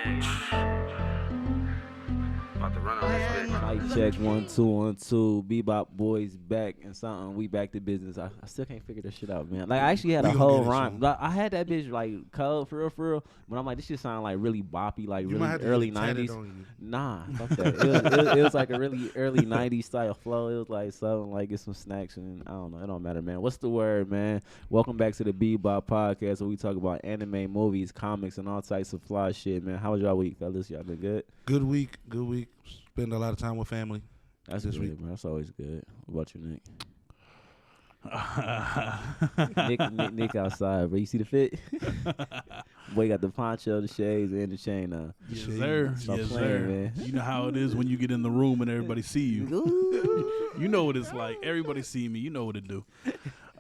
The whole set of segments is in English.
About to run on this bitch. Mic check 1 2 1 2. Bebop Boys back and something. We back to business. I still can't figure this shit out, man. Like I actually had a whole rhyme. Like, I had that bitch like code for real. But I'm like, this shit sound like really boppy, like you really early '90s. Nah, fuck that. It was like a really early '90s style flow. It was like something like get some snacks and I don't know. It don't matter, man. What's the word, man? Welcome back to the Bebop Podcast, where we talk about anime, movies, comics, and all types of fly shit, man. How was y'all week, fellas? Y'all been good? Good week. Spend a lot of time with family. That's this week, man. That's always good. What about you, Nick? Nick outside, bro. You see the fit? Boy got the poncho, the shades, and the chain on. Yes, sir. Stop yes, playing, sir. man. You know how it is when you get in the room and everybody see you. You know what it's like. Everybody see me. You know what to do.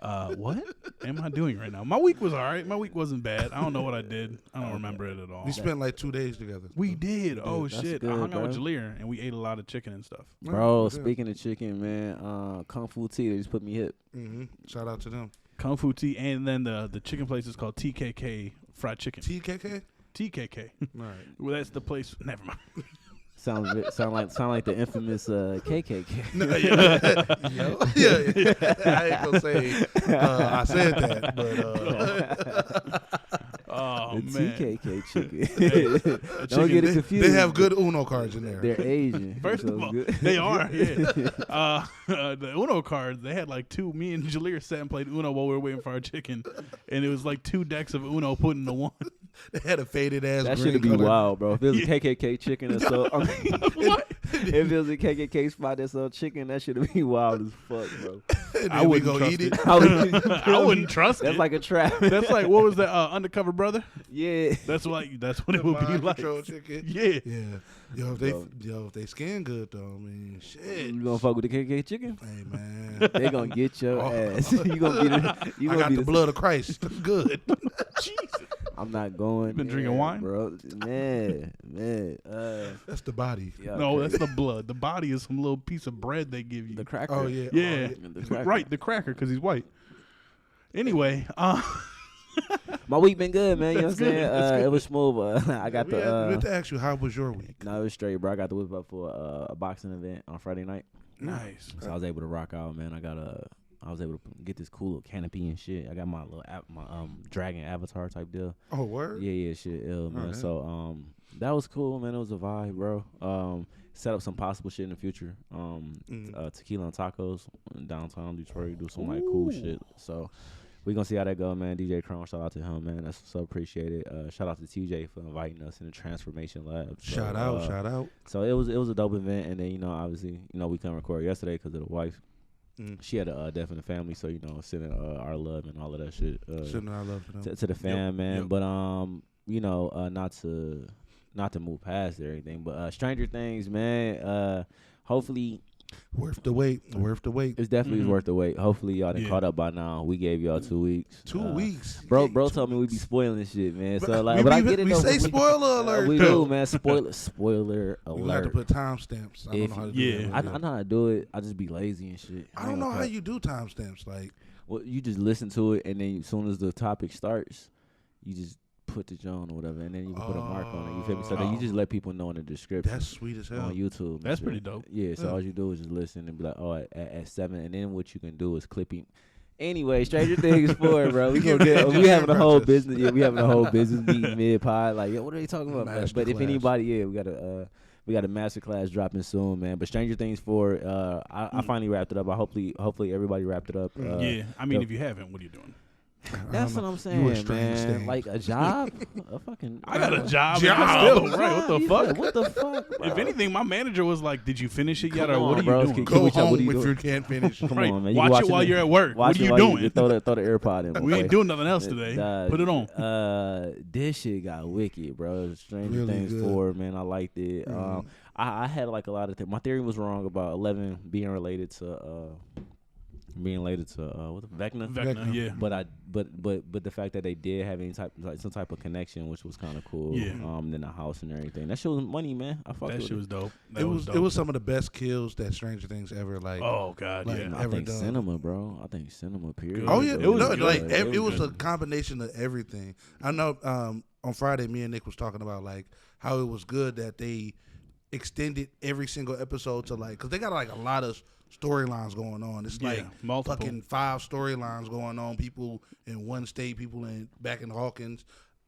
What am I doing right now? My week was all right. My week wasn't bad. I don't know what I did. I don't remember it at all. We spent like 2 days together. We did. Oh, That's shit. good, I hung bro. out with Jalir, and we ate a lot of chicken and stuff. Bro, speaking of chicken, man, Kung Fu Tea, they just put me hip. Mm-hmm. Shout out to them. Kung Fu Tea, and then the chicken place is called TKK Fried Chicken. TKK? TKK. All right. Well, that's the place. Never mind. Sound like the infamous KKK. No, yeah. I ain't gonna say I said that, but Oh, the man. TKK chicken. Don't get it confused. They have good Uno cards in there. They're Asian. First so of all, good. they are. Yeah. The Uno cards, they had like two. Me and Jalir sat and played Uno while we were waiting for our chicken, and it was like 2 decks of Uno put into one. They had a faded ass. That green should be color. wild, bro. If it was a KKK chicken or so, if it was a KKK spot that sold chicken, that should be wild as fuck, bro. I wouldn't go trust eat it. I wouldn't trust That's it. like a trap. That's like, what was that? Undercover Brother. Yeah. That's what it would be Mind like. control chicken. Yeah. Yo, if they skin good though, I mean, shit. You gonna fuck with the KKK chicken? Hey man, They gonna get your Oh. ass. You gonna be the. You I gonna got be the blood of Christ. Good. Jesus. I'm not going. You been drinking there, wine? bro? Man. That's the body. Yeah, No, okay. that's the blood. The body is some little piece of bread they give you. the cracker. Oh yeah. Yeah. The cracker. Right, the cracker, because he's white. Anyway, My week been good, man. You know what I'm That's good. saying? That's good. It was smooth. I got We had the. to ask you, how was your week? No, it was straight, bro. I got the whip up for a boxing event on Friday night, nice. so I was able to rock out, man. I was able to get this cool little canopy and shit. I got my little dragon avatar type deal. Oh, word? Yeah, shit, ill, man. Alright. So that was cool, man. It was a vibe, bro. Set up some possible shit in the future. Tequila and tacos in downtown Detroit. Do some like cool shit. So we gonna see how that go, man. DJ Chrome, shout out to him, man. That's so appreciated. Shout out to TJ for inviting us in the Transformation Lab. So, Shout out. So it was a dope event, and then obviously we couldn't record yesterday because of the wife. She had a death in the family, so sending our love and all of that shit. Sending our love to them. To the fam, man. Yep. But not to move past or anything, but Stranger Things, man. Hopefully, Worth the wait. it's definitely worth the wait. Hopefully, y'all done Yeah. caught up by now. We gave y'all 2 weeks. 2 weeks. Bro told me we be spoiling this shit, man. So like, we, but I we- get it we though. say spoiler alert. We though. do, man. Spoiler We gonna have to alert. put timestamps. I don't If- know how to do yeah. that. I know how to do it. I just be lazy and shit. I don't know how you do timestamps. Like, Well, you just listen to it, and then as soon as the topic starts, you just put the John or whatever, and then you can put a mark on it. You feel me? So then you just let people know in the description. that's sweet as hell. On YouTube. and That's shit. pretty dope. Yeah, so Yeah. all you do is just listen and be like, oh, at 7, and then what you can do is clipping. Anyway, Stranger Things 4, bro. We You gonna give get. me We having a whole purchase. business. Yeah, we having a whole business meeting mid pod. Like, what are they talking about? Man? But if Masterclass. anybody, we got a master class dropping soon, man. But Stranger Things 4, I finally wrapped it up. Hopefully everybody wrapped it up. Yeah, I mean, the- if you haven't, what are you doing? That's what I'm saying, a strange man. thing. Like a job, a fucking. I got a job. Job. And I still, right? What the You fuck? said, what the fuck? Bro? If anything, my manager was like, "Did you finish it yet, Come or what on, are bro. you doing?" Can Go we tell what home you if doing? you can't finish. Come Right. on, man. Watch it while you're at work. What are you doing? You throw the AirPod in. We boy. ain't doing nothing else today. Put it on. This shit got wicked, bro. Stranger Really Things good. 4, man. I liked it. I had like a lot of things. My theory was wrong about 11 being related to being related to Vecna. Vecna, yeah. But the fact that they did have any type like some type of connection, which was kind of cool. Yeah. Then the house and everything. That shit was money, man. I fucked That with shit it. was dope. It was some of the best kills that Stranger Things ever like. Oh God, like, yeah. I ever think done. cinema, bro. I think cinema. Period. Oh yeah, It was no, good. like It was it was a good. combination of everything. I know on Friday, me and Nick was talking about like how it was good that they extended every single episode to like because they got like a lot of storylines going on. It's like multiple. fucking 5 storylines going on. People in one state, people back in Hawkins,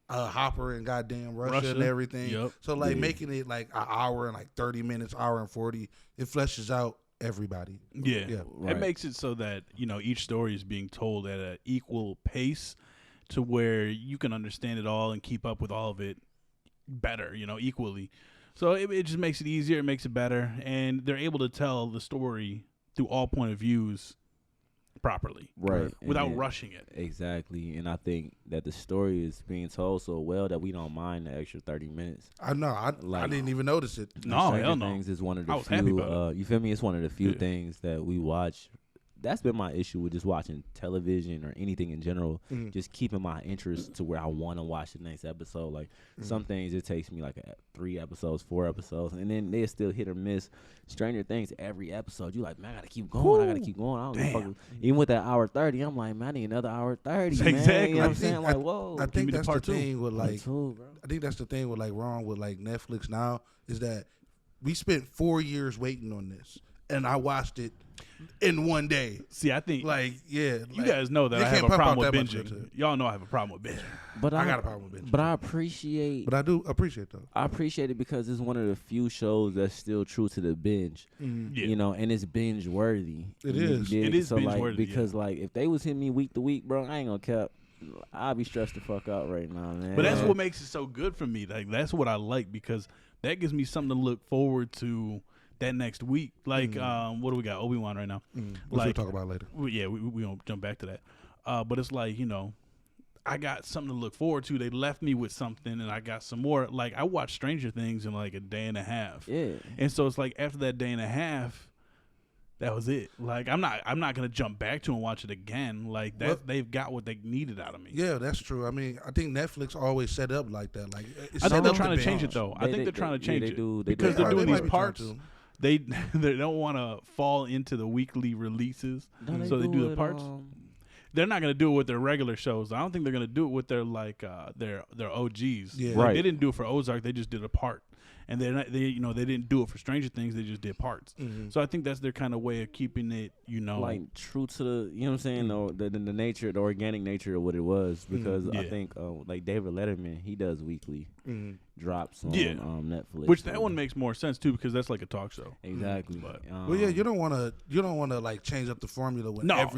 Hopper and goddamn Russia and everything. Yep. So like making it like an hour and like 30 minutes, hour and 40, it fleshes out everybody. Yeah. Right. It makes it so that, each story is being told at an equal pace to where you can understand it all and keep up with all of it better, equally. So it just makes it easier, it makes it better, and they're able to tell the story through all point of views properly. Right. Without rushing it. Exactly. And I think that the story is being told so well that we don't mind the extra 30 minutes. I know. I didn't even notice it. No, Stranger hell no. Things is one of the I was few. happy about You feel me? It's one of the few things that we watch. That's been my issue with just watching television or anything in general. Just keeping my interest to where I want to watch the next episode. Like some things, it takes me like 3 episodes, 4 episodes, and then they still hit or miss. Stranger Things every episode. You like, man, I gotta keep going. I gotta keep going. I don't give a fuck. Even with that hour 30, I'm like, man, I need another hour 30. Man. Exactly. You know what I'm saying? Like, whoa. I think that's the thing with like. Bro. I think that's the thing with like wrong with like Netflix now is that we spent 4 years waiting on this, and I watched it in one day. See, I think you guys know that I have a problem with binging. Y'all know I have a problem with binging. But I got a problem with binging. But I appreciate. But I do appreciate though. I appreciate it because it's one of the few shows that's still true to the binge. Yeah. And it's binge worthy. It is. It is so binge like, worthy, because like if they was hitting me week to week, bro, I ain't gonna cap. I'll be stressed the fuck out right now, man. But that's what makes it so good for me. Like that's what I like because that gives me something to look forward to that next week. Like what do we got? Obi Wan right now. We'll talk about later. We gonna jump back to that. But it's like I got something to look forward to. They left me with something, and I got some more. Like I watched Stranger Things in like a day and a half. Yeah. And so it's like after that day and a half, that was it. Like I'm not gonna jump back to and watch it again. Like that they've got what they needed out of me. Yeah, that's true. I mean, I think Netflix always set up like that. Like it's I set think they're up trying to binge. change it though. I think they're trying to change it because They they're doing might these be trying parts. to. They don't want to fall into the weekly releases, so they do the parts. They're not going to do it with their regular shows. I don't think they're going to do it with their like their OGs. Yeah. Like, Right. They didn't do it for Ozark. They just did a part, and they didn't do it for Stranger Things. They just did parts. So I think that's their kind of way of keeping it. Like true to the, you know what I'm saying, the nature, the organic nature of what it was. Because I think like David Letterman, he does weekly drops on Netflix. Which that one makes more sense too because that's like a talk show. Exactly. But Well, yeah, you don't want to like change up the formula when No.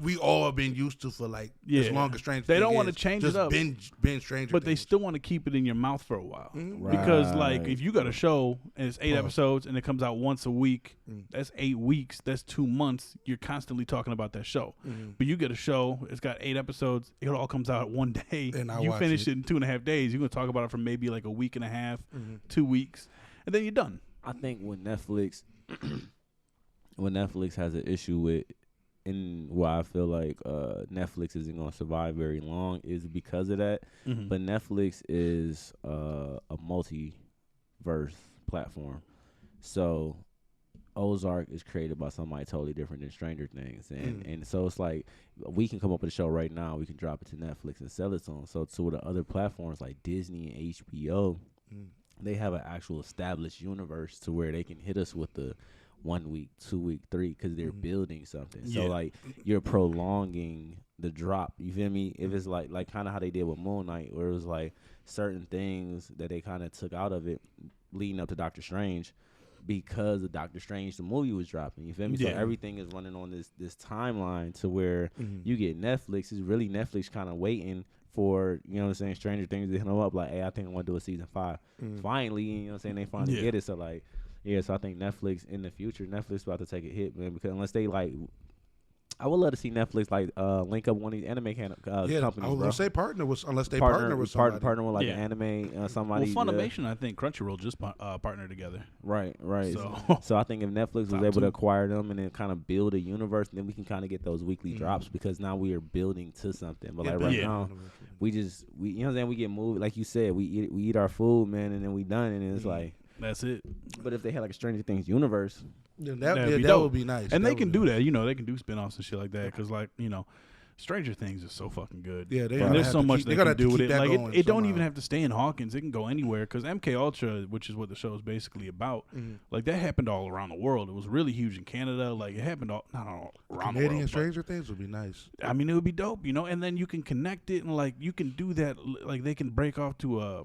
we all have been used to for like Yeah. as long as Stranger They Things don't want to is, change just it up. binge Stranger But they Things. still want to keep it in your mouth for a while. Right. Because, like, if you got a show and it's 8 Pause. episodes and it comes out once a week, that's 8 weeks. That's 2 months. You're constantly talking about that show. But you get a show, it's got 8 episodes, it all comes out one day. And I you watch finish it. it in 2.5 days. You're going to talk about it for maybe like a week and a half, 2 weeks, and then you're done. I think when Netflix has an issue with, and why I feel like Netflix isn't going to survive very long is because of that. But Netflix is a multiverse platform. So Ozark is created by somebody totally different than Stranger Things. And so it's like we can come up with a show right now. We can drop it to Netflix and sell it to them. So to the other platforms like Disney and HBO, they have an actual established universe to where they can hit us with the 1 week, 2 week, 3 because they're building something. So like you're prolonging the drop. You feel me? If it's like kind of how they did with Moon Knight, where it was like certain things that they kind of took out of it leading up to Doctor Strange because of Doctor Strange, the movie was dropping. You feel me? So everything is running on this timeline to where you get Netflix. Is really Netflix kind of waiting for, you know what I'm saying, Stranger Things to hit them up like, hey, I think I want to do a season 5. Finally, you know what I'm saying, they finally get it. So like, so I think Netflix in the future, Netflix about to take a hit, man, because unless they like, I would love to see Netflix like link up one of these anime companies. I was bro. gonna say partner with unless they partner with somebody. Partner with like Yeah. an anime somebody. Well, Funimation, I think Crunchyroll just partnered together. Right. So- So I think if Netflix was Top able to two. acquire them and then kind of build a universe, then we can kind of get those weekly drops because now we are building to something. But like right Yeah. now, we you know what I'm saying? We get moved, like you said, we eat our food, man, and then we done, and it's like. That's it. But if they had like a Stranger Things universe, Yeah, That'd that be dope. would be nice. And That they can would do be- that. You know, they can do spinoffs and shit like that. Because, like, you know, Stranger Things is so fucking good. Yeah, they and gotta there's have so to much keep- they they gotta can have to do with keep it. that Like, going it don't somehow. even have to stay in Hawkins. It can go anywhere. Because MK Ultra, which is what the show is basically about, like, that happened all around the world. It was really huge in Canada. Like, it happened all, not all around the Canadian world. Stranger Things would be nice. But, I mean, it would be dope, you know? And then you can connect it and, like, you can do that. Like, they can break off to a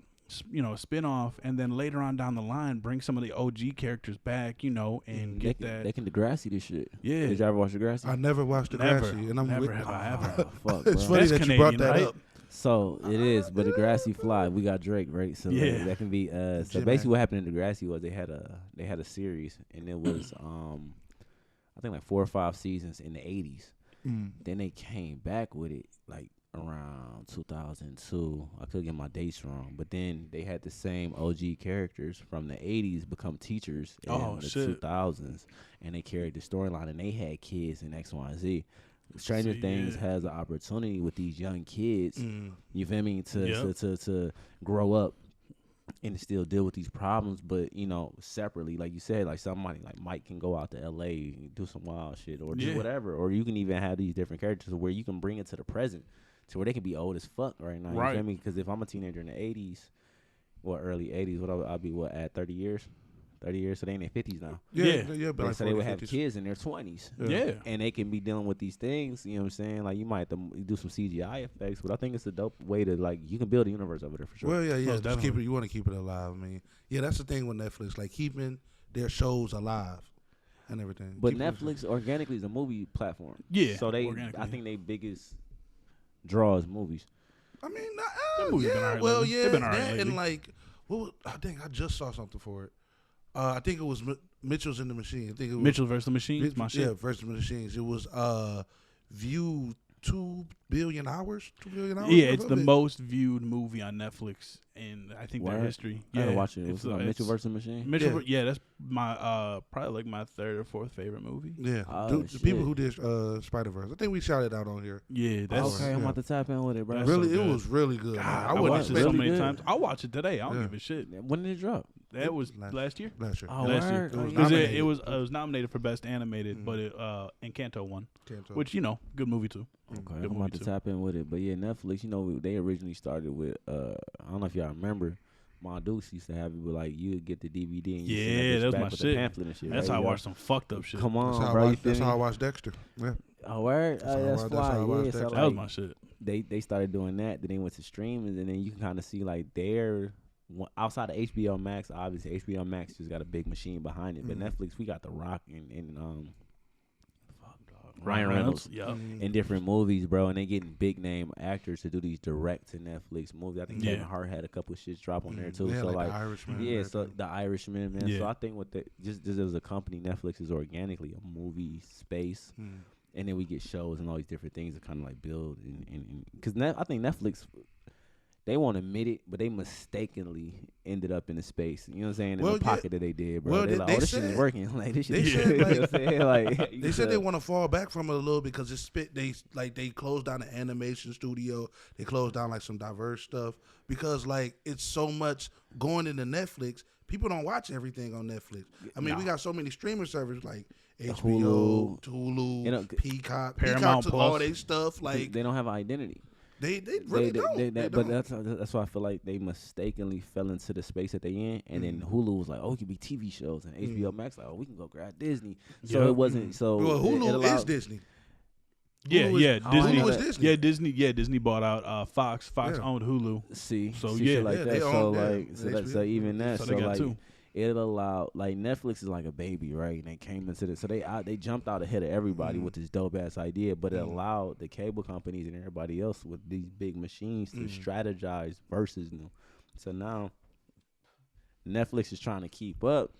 spin-off, and then later on down the line bring some of the OG characters back, you know, and get that. they can Degrassi this shit. Yeah. Did you ever watch Degrassi? I never watched the Never. Degrassi, and I'm Never with, have I ever. Fuck, It's bro. funny That's that you brought Canadian, that right? up. So it is, but Degrassi fly. We got Drake, right? So Yeah. that can be. So Jim basically, what happened in Degrassi was they had a series, and it was I think like 4 or 5 seasons in the 80s. Then they came back with it like around 2002. I could get my dates wrong, but then they had the same OG characters from the 80s become teachers in the 2000s, and they carried the storyline, and they had kids in X, Y, and Z. Stranger Things has an opportunity with these young kids. You feel me? To grow up and still deal with these problems, but you know, separately, like you said, like somebody like Mike can go out to LA and do some wild shit or do whatever, or you can even have these different characters where you can bring it to the present, to where they can be old as fuck right now. Right. You feel me? Because if I'm a teenager in the 80s, or early 80s, I'll be at 30 years. 30 years, so they in their 50s now. But like So they would 40s, have 50s. kids in their 20s. Yeah. And they can be dealing with these things, you know what I'm saying? Like, you might have to do some CGI effects, but I think it's a dope way to, like, you can build a universe over there for sure. Well, yeah. Most Just keep definitely. it. You want to keep it alive. I mean, yeah, that's the thing with Netflix, like keeping their shows alive and everything. But Keeping it- Netflix organically is a movie platform. Yeah, So organically. I think they biggest draw is movies. I mean, Them movies been alright well, lately. yeah, They've been alright that lately. and like, I think I just saw something for it. I think it was Mitchell's in the Machine. I think it was Mitchell versus the Machines, my shit. Yeah, versus the Machines. It was viewed 2 billion hours. 2 billion hours. Yeah, worth it's of the it. most viewed movie on Netflix in I think their Word. history. I Yeah, gotta watch it. It It's, was Mitchell versus Machine. Mitchell. Yeah, that's my probably like my 3rd or 4th favorite movie. Yeah, Oh, the people shit. who did Spider-Verse. I think we shouted out on here. Yeah, that's Okay, I'm about to tap in with it, bro. That's Really, so it good. was really good. God, man. I wouldn't watched it so expect really many good. times. I'll watch it today. I don't Yeah. give a shit. When did it drop? That was last year. Last year. Oh, Last year. word. It was Because nominated. it was nominated for best animated, but it Encanto won, Can't tell. which you know, good movie too. Okay, Good I'm movie about to too. tap in with it. But yeah, Netflix, you know, they originally started with, I don't know if y'all remember, Ma Dukes used to have it with like, you get the DVD and you send Yeah, bitch that was back my with shit. the pamphlet and shit. That's right? how I You watched some fucked up shit. Come That's on, how, bro. I You watched, feel that's how I me? watched Dexter. Yeah. Oh, word? how I That's watched- that's fly. how I watched Yeah, so Dexter. That was like, my shit. they started doing that. Then they went to streaming, and then you can kind of see like their outside of HBO Max. Obviously, HBO Max just got a big machine behind it. But Netflix, we got The Rock and Ryan Reynolds Yeah. in different movies, bro. And they getting big name actors to do these direct to Netflix movies. I think Yeah. Kevin Hart had a couple of shits drop on there too. Yeah, So like like, The Irishman. yeah, and so everything. The Irishman, man. Yeah. So I think with the just as a company, Netflix is organically a movie space. And then we get shows and all these different things to kind of like build and because I think Netflix, they won't admit it, but they mistakenly ended up in the space. You know what I'm saying? Well, In the yeah. pocket that they did, bro. Well, They're like, they oh, this shit said- is working. Like this shit. they is said, you know like- what I'm saying? Like They said they want to fall back from it a little because they closed down the animation studio. They closed down like some diverse stuff because like it's so much going into Netflix. People don't watch everything on Netflix. I mean, we got so many streaming services like HBO, Hulu, You know, Peacock. Paramount Peacock took all Plus. their stuff. Like they don't have an identity. they really don't. They But don't. that's why I feel like they mistakenly fell into the space that they in, and then Hulu was like, oh, it could be TV shows, and HBO Max like, oh, we can go grab Disney. So Yep. it wasn't. So Well, it Hulu allowed- is Disney. Yeah, Hulu is- yeah. Oh, I Disney. know Hulu is that. Disney. Disney bought out Fox. Fox Yeah. owned Hulu. See, So, see yeah. shit like Yeah, that. they So own that. like, so They that, so even that, So so they got like, two. it allowed like Netflix is like a baby, right? And they came into this, so they jumped out ahead of everybody with this dope ass idea, but it allowed the cable companies and everybody else with these big machines to strategize versus them. So now Netflix is trying to keep up.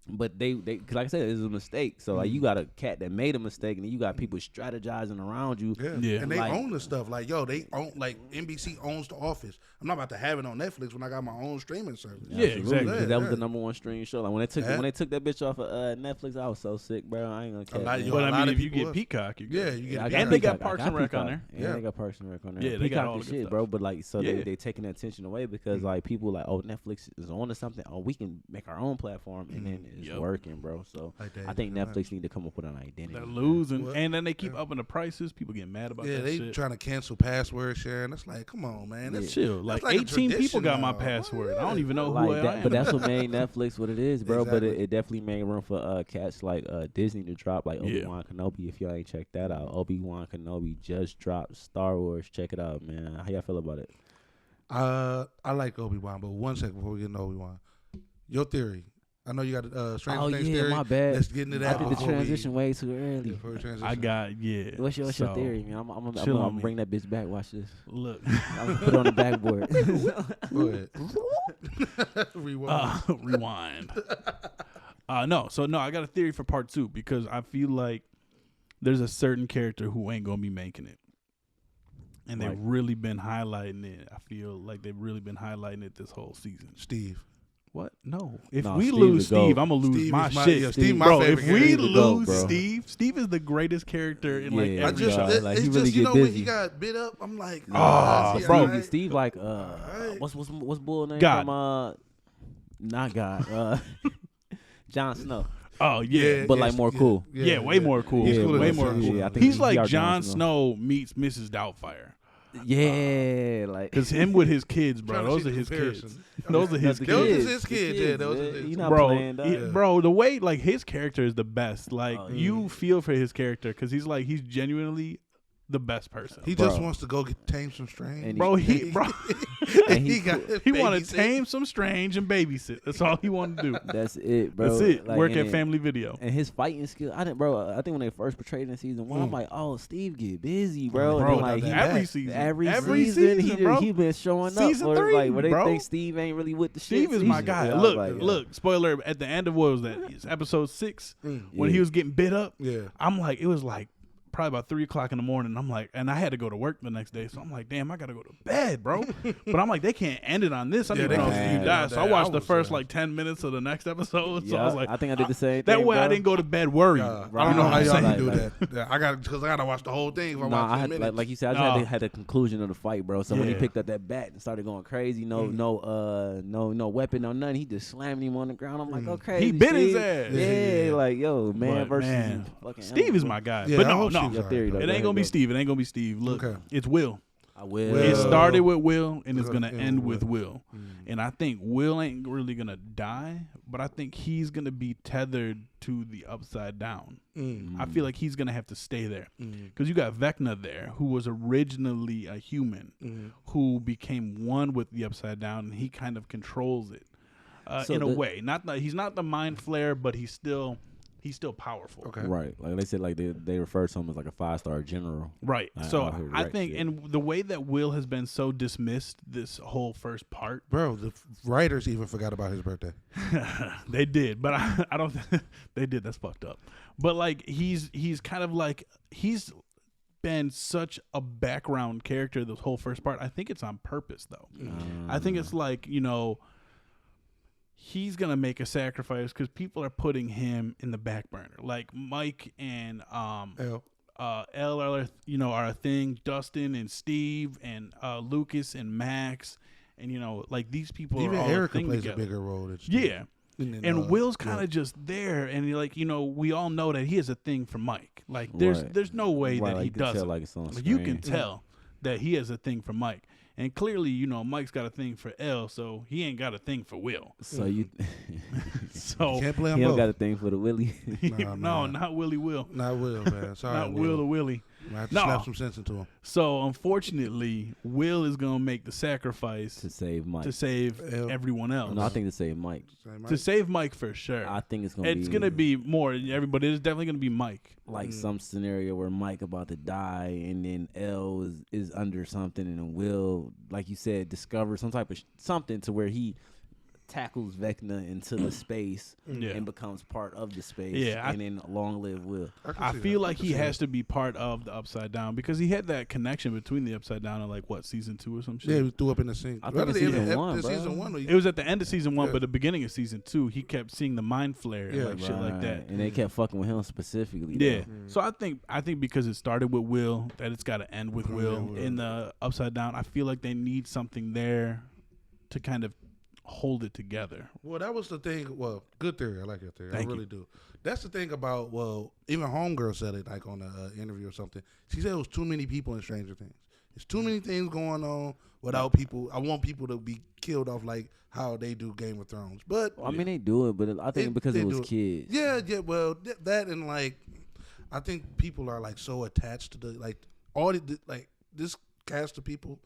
But they, cause like I said, it was a mistake. So like, you got a cat that made a mistake, and then you got people strategizing around you. Yeah. And they Like- own the stuff. Like, yo, they own, like, NBC owns The Office. I'm not about to have it on Netflix when I got my own streaming service. Yeah, Absolutely, exactly. because that was the Yeah. #1 streaming show. Like when they took that bitch off of Netflix, I was so sick, bro. I ain't gonna care. lot- man. yo, But a I lot mean, of if you people get was. Peacock, you Yeah, get you get I And they got Peacock. Parks I and Rec Peacock. on there. Yeah, Yeah. they got Parks and Rec on there. Yeah, they got Peacock all the the good shit, stuff. bro. But like, so Yeah. they taking that attention away because like people like, oh, Netflix is on to something. Oh, we can make our own platform, and then it's Yep. working, bro. So Like that, I think yeah. Netflix need to come up with an identity. They're losing, Well, and then they keep upping the prices. People get mad about Yeah, that they shit. trying to cancel password sharing. That's like, come on, man. That's Chill. Like, like a 18 people tradition got my now. password. I don't Yeah. even know who Like I that, am. but that's what made Netflix what it is, bro. But Exactly. it definitely made room for cats like Disney to drop like Yeah. Obi Wan Kenobi. If y'all ain't checked that out, Obi Wan Kenobi just dropped Star Wars. Check it out, man. How y'all feel about it? I like Obi Wan, but 1 second before we get into Obi Wan, your theory. I know you got Stranger Things theory. my bad. Let's get into that. I did the before we- transition way too early. before we transition. I got, What's your so, theory, man? I'm chill on gonna me. bring that bitch back. Watch this. Look, I'm gonna put it on the backboard. Go ahead. Rewind. rewind. No, I got a theory for part 2 because I feel like there's a certain character who ain't gonna be making it, and they've Like- really been highlighting it. I feel like they've really been highlighting it this whole season. Steve. What? No. If No, we Steve lose the GOAT. Steve, I'm gonna lose Steve my is my- shit. yeah, Steve my bro, favorite if character. we Steve the GOAT, lose bro. Steve is the greatest character in like Yeah, I every just, bro. show. Like, it's he really just, you get know, when busy. he got bit up, I'm like, Ah, is he bro. alright? Steve like Alright. what's bull name God. from not God Jon Snow, Oh yeah. but like more cool. Yeah, way more cool. He's Yeah, cooler way than more Jon cool. Snow. Yeah, I think He's he like are Jon Jon Snow meets Mrs. Doubtfire. Yeah, like Cause him with his kids, bro. Trying to Those see are the his comparison. kids. Those are his the Those kids. is his kids, yeah, those is his You not Bro, playing, dog. bro, the way like his character is the best. Like Oh, you feel for his character because he's genuinely the best person. He Bro. just wants to go tame some strain. And Bro, he And he got cool. he want to babysit. tame some strange and babysit. That's all he want to do. That's it, bro. That's it. Like, Work and at then- Family Video. And his fighting skill, I think when they first portrayed in season 1, I'm like, oh, Steve get busy, bro. And Bro, then, like, that- every that- season, every season, bro. he been showing Season up. Or, 3, like, where they bro. think Steve ain't really with the shit. Steve is my season. guy. Yeah, I was Look, like, look. Spoiler at the end of what was that? It's episode 6 when Yeah. he was getting bit up. Yeah. I'm like, it was like probably about 3:00 in the morning. I'm like, and I had to go to work the next day, so I'm like, damn, I gotta go to bed, bro. But I'm like, they can't end it on this. I Yeah, need they to know can't if end you it die. on So that. I watched I the was, first like 10 minutes of the next episode. So I was like, I think I did the same that thing. way I bro. didn't go to bed worried. I Right. don't know how I'm y'all saying, can do like- that. Yeah, I gotta watch the whole thing. If I Nah, watch I 10 had, minutes. like you said, I just had the conclusion of the fight, bro. So when he Yeah. picked up that bat and started going crazy, no weapon, no nothing. He just slammed him on the ground. I'm like, oh, crazy. He bit his Steve. ass. Yeah, Yeah. like yo, man But, versus man, fucking Steve animal, is bro. my guy. Yeah, But I no, hope no. Steve's Your theory, alright, though. It Go ain't gonna ahead, be go. Steve. It ain't gonna be Steve. Look, Okay. it's Will. I will. It started with Will and it's Gonna gonna end end with with Will. And I think Will ain't really gonna die, but I think he's gonna be tethered to the upside down. I feel like he's gonna have to stay there because you got Vecna there, who was originally a human, who became one with the upside down, and he kind of controls it So in a the- way. He's not the mind flayer, but he's still powerful. Okay. Right, like they said, like they refer to him as like a 5-star general. Right. I So heard I right think, shit. and the way that Will has been so dismissed this whole first part, Bro, the writers even forgot about his birthday. they did, but I don't. They did. That's fucked up. But like he's kind of like he's been such a background character this whole first part. I think it's on purpose though. I think it's like he's gonna make a sacrifice because people are putting him in the back burner. Like Mike and L. L are a thing. Dustin and Steve and Lucas and Max and like these people Even are all Erica a thing plays together. a bigger role than Steve. Yeah. And Will's kind of just there, and we all know that he has a thing for Mike. Like, there's no way Right, that like he you can tell, doesn't. like it's on Like, you can screen. tell that he has a thing for Mike, and clearly, Mike's got a thing for L, so he ain't got a thing for Will. So you, So Can't play he them don't both. got a thing for the Willie. no, not Willie Will, Not Will, man. Sorry, not Will to Willie. I have to No. slap some sense into him. So unfortunately, Will is gonna make the sacrifice to save Mike. to save L. everyone else. No, I think to save Mike. To save Mike for sure. I think it's gonna It's gonna be more everybody. It's definitely gonna be Mike. like some scenario where Mike about to die, and then L is under something, and then Will, like you said, discover some type of something to where he tackles Vecna into the space and becomes part of the space. Yeah, and then long live Will. I feel like he has to be part of the Upside Down because he had that connection between the Upside Down and like what season 2 or some shit. Yeah, he threw up in the sink. I think it's season 1, bro. Season 1. It was at the end of season 1, but the beginning of season 2, he kept seeing the mind flare and like shit like that. And they kept fucking with him specifically. Yeah. So I think because it started with Will, that it's got to end with Will in the Upside Down. I feel like they need something there to kind of hold it together. Well, that was the thing. Well, good theory. I like your theory. Thank I really do. That's the thing about, well, even Homegirl said it like on an interview or something. She said it was too many people in Stranger Things. There's too many things going on without people. I want people to be killed off like how they do Game of Thrones. But I mean, they do it, but I think because it was kids. Yeah. Well, that and like, I think people are like so attached to the like all the like this cast of people.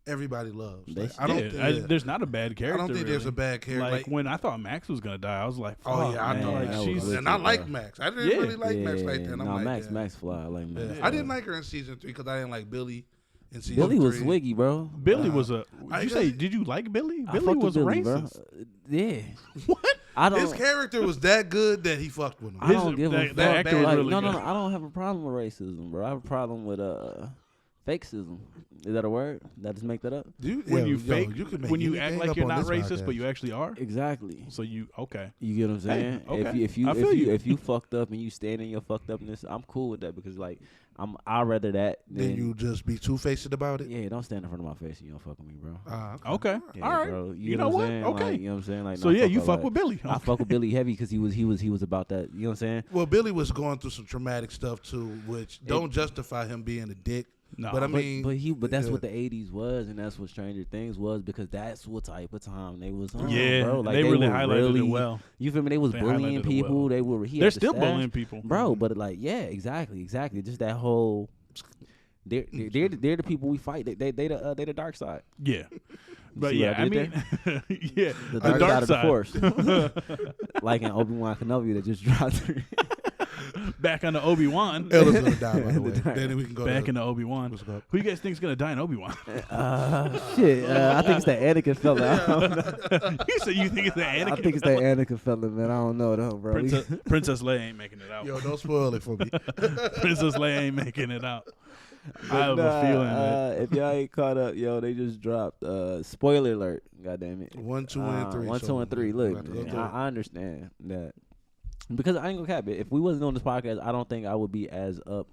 Everybody loves. Like, I don't. There's not a bad character. I don't think there's a bad character. Like when I thought Max was gonna die, I was like, "Oh yeah, I know." Man, Like, and I like Max. I didn't really like Max like that. No, Max fly. I like Max. I didn't like her in season 3 because I didn't like Billy. In season Billy 3. was swiggy, bro. Billy was a. Did you like Billy? Billy was Billy, racist. Bro. Yeah. What? His character was that good that he fucked with him. I don't give a fuck. That actor was like, really no. good. I don't have a problem with racism, bro. I have a problem with fakesism. Is that a word? Did I just make that up? When you act like you're not racist, but you actually are. Exactly. So you okay? You get what I'm saying? Hey, okay. If you fucked up and you stand in your fucked upness, I'm cool with that because like I'd rather that than you just be two-faced about it. Yeah, don't stand in front of my face and you don't fuck with me, bro. Okay. Yeah, all right. Bro. You know what? Saying? Okay. Like, you know what I'm saying? Like, so yeah, you fuck with Billy. Okay. I fuck with Billy heavy because he was about that. You know what I'm saying? Well, Billy was going through some traumatic stuff too, which don't justify him being a dick. No, but I mean, but that's what the '80s was, and that's what Stranger Things was because that's what type of time they was on. Yeah, bro. Like, they really highlighted it well. You feel me? They was bullying people. Well. They They're still bullying people, bro. But like, yeah, exactly. Just that whole. They're the people we fight. They the dark side. Yeah, but yeah, I mean, yeah, the dark side of the Force. Like in Obi Wan Kenobi that just dropped. Back on the Obi Wan. Ella's gonna die, by the way. Then we can go back in the Obi Wan. Who you guys think is gonna die in Obi Wan? Shit, I think it's the Anakin fella. You said you think it's the Anakin? I think it's the Anakin fella, man. I don't know though, bro. Princess Leia ain't making it out. Yo, don't spoil it for me. Princess Leia ain't making it out. I have a feeling that. If y'all ain't caught up, yo, they just dropped. Spoiler alert! God damn it. 1, 2, and 3. 1, 2, and 3. Look, man, I understand that. Because I ain't gonna cap it. If we wasn't on this podcast, I don't think I would be as up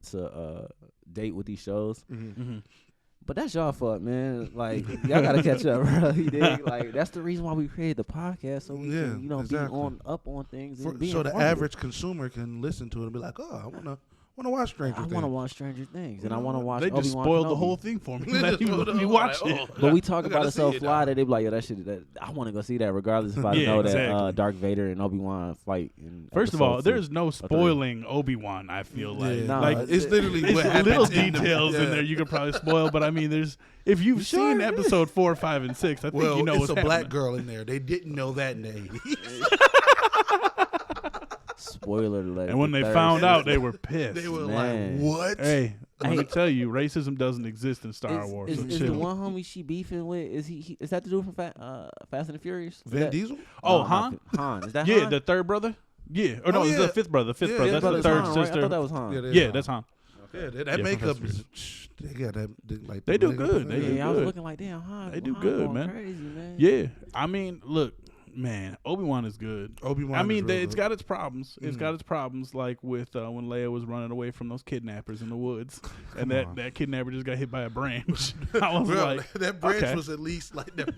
to date with these shows. Mm-hmm. But that's y'all fault, man. Like y'all gotta catch up, bro. You dig? Like that's the reason why we created the podcast, so we can, exactly. be up on things. So the average consumer can listen to it and be like, oh, I wanna watch Stranger Things. I want to watch Stranger Things, and I want to watch. They just Obi-Wan spoiled Kenobi. the whole thing for me. Let me watch it. But we talk about it so fly that they be like, yo, that shit. I want to go see that, regardless if I know that Darth Vader and Obi-Wan fight. First of all, there's no spoiling Obi-Wan. I feel like, yeah. Like it's literally what little details in there you could probably spoil. But I mean, if you've seen episode 4, 5, and 6, I think you know it's a black girl in there. They didn't know that in the 80s. Spoiler alert. And when they found out, they were pissed. They were like, what? Hey, let me tell you, racism doesn't exist in Star Wars. Is the one homie she beefing with, is that the dude from Fast and the Furious? Vin Diesel? Oh, Han? Han. Is that Han? Han? The third brother? Yeah. Or no, it's the fifth brother. Fifth brother. That's the third Han, sister. Right? I thought that was Han. Yeah, that's Han. Yeah, that makeup is. They got that. Like they do good. I was looking like, damn, Han. They do good, man. Crazy, man. Yeah, I mean, look. Man, Obi-Wan is good. Obi-Wan. I mean, it's got its problems. It's got its problems, like with when Leia was running away from those kidnappers in the woods, and that kidnapper just got hit by a branch. I was like, that branch was at least like that.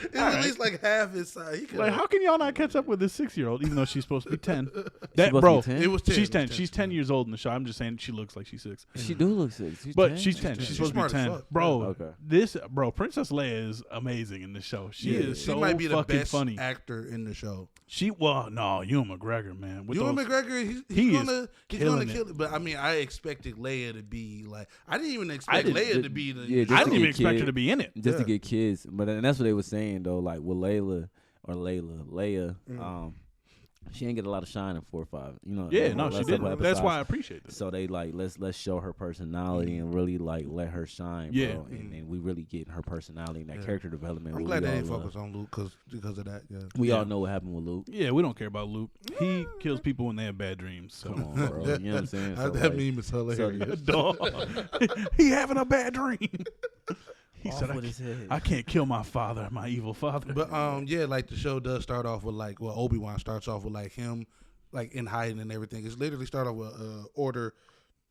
It was at least like half his size. Like, how can y'all not catch up with this 6-year-old, even though she's supposed to be 10? It was 10. She's 10. She's 10 years old in the show. I'm just saying she looks like she's 6. She do look 6. She's 10. She's supposed to be 10. Bro, Princess Leia is amazing in the show. She might be the fucking best funny actor in the show. No, Ewan McGregor, man. Ewan McGregor, he's gonna kill it. But I mean, I expected Leia to be like. I didn't even expect Leia to be the. Yeah, I didn't even expect her to be in it. Just to get kids, but and that's what they were saying though. Like with Leia, she ain't get a lot of shine in 4 or 5. You know. Yeah, in no, the she last didn't. couple That's why I episodes. appreciate this. So they like let's show her personality and really like let her shine, Yeah. bro. And we really get her personality and that Yeah. character development. I'm what glad we they all didn't love. focus on Luke because of that. Yeah. We Yeah. all know what happened with Luke. Yeah, we don't care about Luke. He kills people when they have bad dreams. So. Come on, bro. You know what I'm saying? So, That like, meme is hilarious. Dog. He having a bad dream. He off said, with his head. I can't kill my father, my evil father. But yeah, like the show does start off with like, well, Obi-Wan starts off with like him, like in hiding and everything. It's literally start off with Order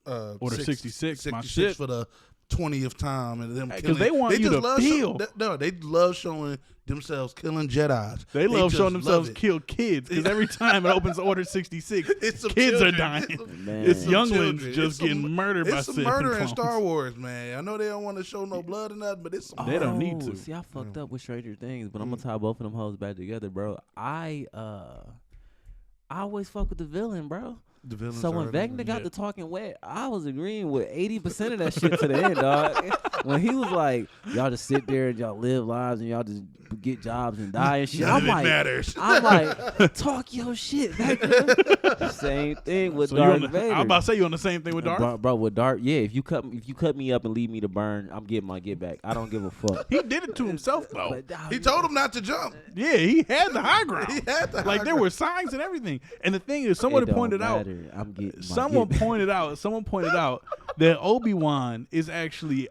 66, my shit. for the 20th time, and them Because killing. they want you just to love feel. they love showing themselves killing Jedis. They love just showing themselves love it. kill kids because every time it opens Order 66, It's some kids children. are dying. Man. It's some younglings children. just It's some- getting murdered by It's some Sith murder and in Star clones. Wars, man. I know they don't want to show no blood or nothing, but it's some. They don't need to. See, I fucked up with Stranger Things, but I'm gonna tie both of them hoes back together, bro. I always fuck with the villain, bro. The villains So are when everything. Vecna got to talking wet, I was agreeing with 80% of that shit to the end, dog. When he was like, y'all just sit there and y'all live lives and y'all just get jobs and die and shit. None I'm of it like, matters. I'm like, talk your shit, Vecna. Same thing with So you Darth on the, Vader. I'm about to say you on the same thing with Darth. Bro, with Darth, yeah. If you cut me up and leave me to burn, I'm getting my get back. I don't give a fuck. He did it to himself though. But, dog, He told him not to jump. Yeah, he had the high ground. He had the high Like there ground. were signs and everything. And the thing is, it someone don't pointed out. matter. I'm getting my Someone get back. pointed out that Obi-Wan is actually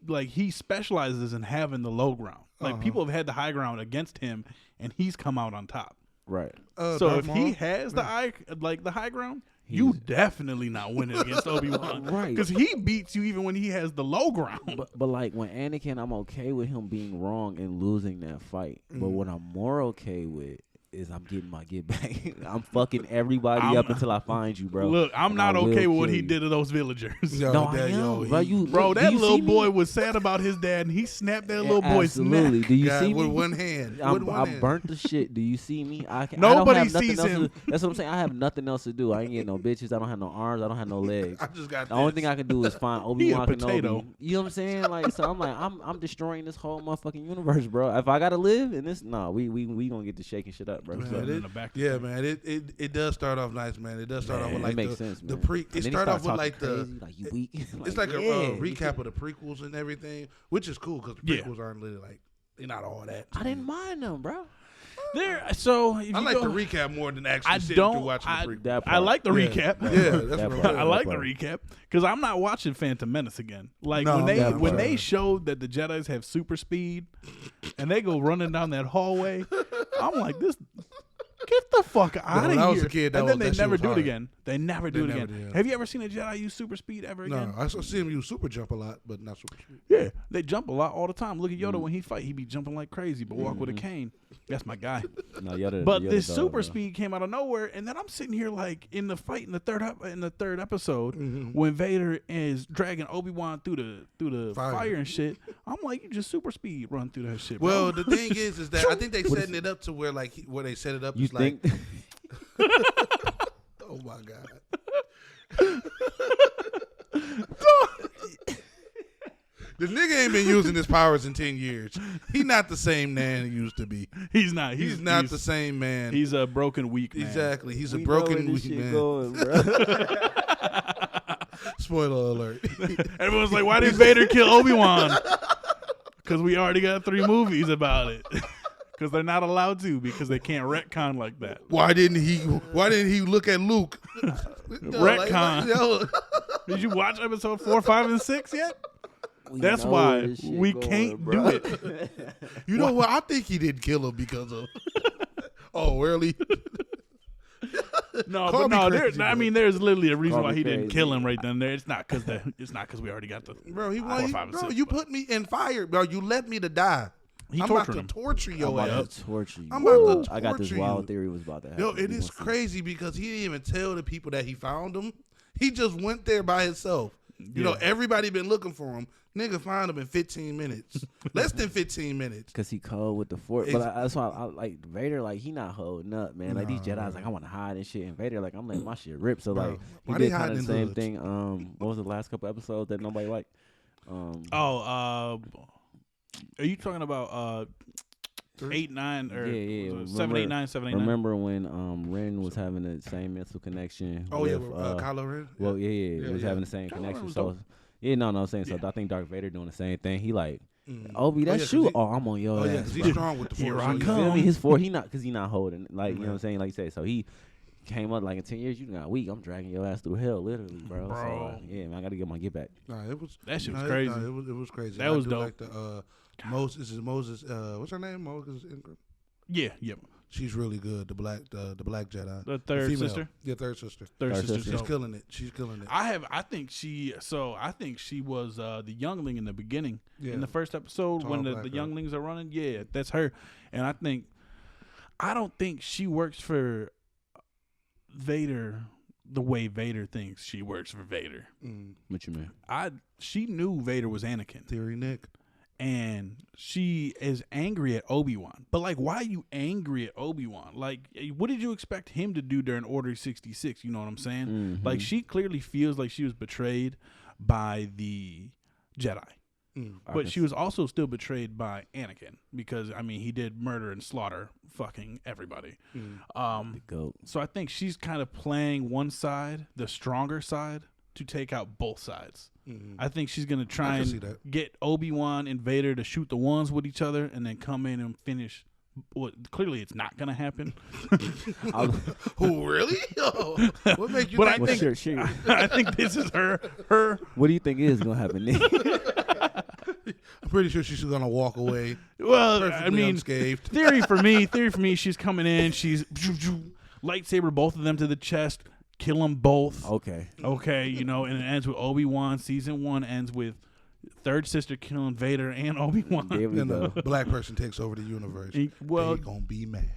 like he specializes in having the low ground. Like people have had the high ground against him, and he's come out on top. Right. So Darth if Maul? he has the high ground, you definitely not winning against Obi-Wan, Right. Because he beats you even when he has the low ground. But like when Anakin, I'm okay with him being wrong and losing that fight. But what I'm more okay with is I'm getting my get back. I'm fucking everybody up until I find you, bro. Look, I'm And not I will okay with what kill he you. did to those villagers. Yo, No, I that- am, yo, bro. he- Bro, do that you little see me? boy was sad about his dad, and he snapped that little boy's Absolutely. neck. Do you got see with me? one hand. I'm, with one I hand. burnt the shit. Do you see me? I Nobody don't have nothing sees else him. To, that's what I'm saying. I have nothing else to do. I ain't getting no bitches. I don't have no arms. I don't have no legs. I just got The only this. thing I can do is find Obi Wan potato. Kenobi. You know what I'm saying? Like, so I'm like, I'm destroying this whole motherfucking universe, bro. If I gotta live in this, we gonna get to shaking shit up, bro. Man, So, Something it- in the back. Yeah, man, it does start off nice, man. It does start off with it like makes the, sense, the man. pre. And It then he start off started with like talking the. crazy, like you weak. It's like a yeah. recap of the prequels and everything, which is cool because the Yeah. prequels aren't really like they're not all that. I didn't mind them, bro. So if I you like go, the recap more than actually I sitting through don't. watching I, the prequel. That I part. like the Yeah. recap. Yeah, That that's part. what I'm I saying. like the part. recap because I'm not watching Phantom Menace again. Like No, when they that when part. they showed that the Jedis have super speed and they go running down that hallway, I'm like, this. Get the fuck out when of I here! was a kid, and that then they shit never was do it hard. again. They never do it never again. did. Have you ever seen a Jedi use super speed ever again? No, I see him use super jump a lot, but not super speed. Yeah, they jump a lot all the time. Look at Yoda when he fight; he be jumping like crazy, but walk with a cane. That's my guy. No, Yoda, But Yoda this dog, super bro. speed came out of nowhere, and then I'm sitting here like in the fight in the third episode Mm-hmm. when Vader is dragging Obi-Wan through the Fire. fire and shit. I'm like, you just super speed run through that shit. Well, bro. the thing is that I think they setting it up to where like where they set it up You is like, think? oh my god. The nigga ain't been using his powers in 10 years. He not the same man he used to be. he's not. He's not the same man. He's a broken, weak man. Exactly. He's a We know where broken this weak shit man. going, bro. Spoiler alert. Everyone's like, why did Vader kill Obi-Wan? Because we already got 3 movies about it. Because they're not allowed to because they can't retcon like that. Why didn't he look at Luke? Retcon. Yo, Did you watch episode 4, 5, and 6 yet? We That's know why where this shit we going, can't bro. do it. you know what? I think he didn't kill him because of. Oh, really? No, Call but me no, crazy, I bro. mean, there's literally a reason Call why me he didn't crazy. kill him right then and there. It's not because we already got the Bro, he 4, wanted, 5, and bro, 6, you but put me in fire, bro. You led me to die. He I'm tortured about him. to torture I'm your about ass. to torture you. I'm about to I got this torture wild you. theory was about to happen. Yo, it We is gonna see. crazy because he didn't even tell the people that he found him. He just went there by himself. You know, Yeah. everybody been looking for him. Nigga found him in 15 minutes. Less than 15 minutes. Cause he cold with the force, but that's why I like Vader. Like he not holding up, man. Like these Jedi's, like I want to hide and shit. And Vader, like I'm letting my shit rip. So Bro, like he why they did kind hiding of the in same hoods? thing. What was the last couple episodes that nobody liked? are you talking about 8, 9, or Yeah. 7, 8, 9, 7, 8, 9. Remember when Ren was having the same mental connection? Oh with, yeah, Kylo Ren. Well, he was having the same Kylo connection. Ren was So dope. I'm saying. So I think Darth Vader doing the same thing. He like, Mm. Obi, Oh, yeah, that's 'cause you. he- I'm on your Oh yeah, ass. because he's bro. strong with the force. Here so I he- You come. feel me? His force, because he not holding. Like, you know Right. what I'm saying? Like you say, so he came up like in 10 years, you got weak. I'm dragging your ass through hell, literally, bro. So, yeah, man, I got to get my get back. Nah, it was That shit was no, crazy. It was crazy. That I was do dope. Like the Moses. What's her name? Moses Ingram. Yeah. She's really good. The black Jedi. The third female. sister. Yeah, third sister. Third Third sister's sister. She's dope. killing it. She's killing it. I think she was the youngling in the beginning. Yeah. In the first episode Tall when the black girl. younglings are running. Yeah, that's her. And I don't think she works for Vader the way Vader thinks she works for Vader. What you mean? She knew Vader was Anakin. Theory Nick. And she is angry at Obi-Wan. But, like, why are you angry at Obi-Wan? Like, what did you expect him to do during Order 66? You know what I'm saying? Mm-hmm. Like, she clearly feels like she was betrayed by the Jedi. But she was also still betrayed by Anakin because, I mean, he did murder and slaughter fucking everybody. Goat. So I think she's kind of playing one side, the stronger side, to take out both sides. I think she's going to try can see and that. get Obi-Wan and Vader to shoot the ones with each other and then come in and finish. Well, clearly it's not going to happen. Who really? Oh, what make you But think? I think Sure. I think this is her. What do you think is going to happen then? I'm pretty sure she's gonna walk away. Well, Perfectly I mean, unscathed. theory for me, she's coming in. She's lightsaber both of them to the chest, kill them both. Okay, you know, and it ends with Obi-Wan. Season 1 ends with third sister killing Vader and Obi-Wan. There we And go. a black person takes over the universe. Well, they gonna be mad.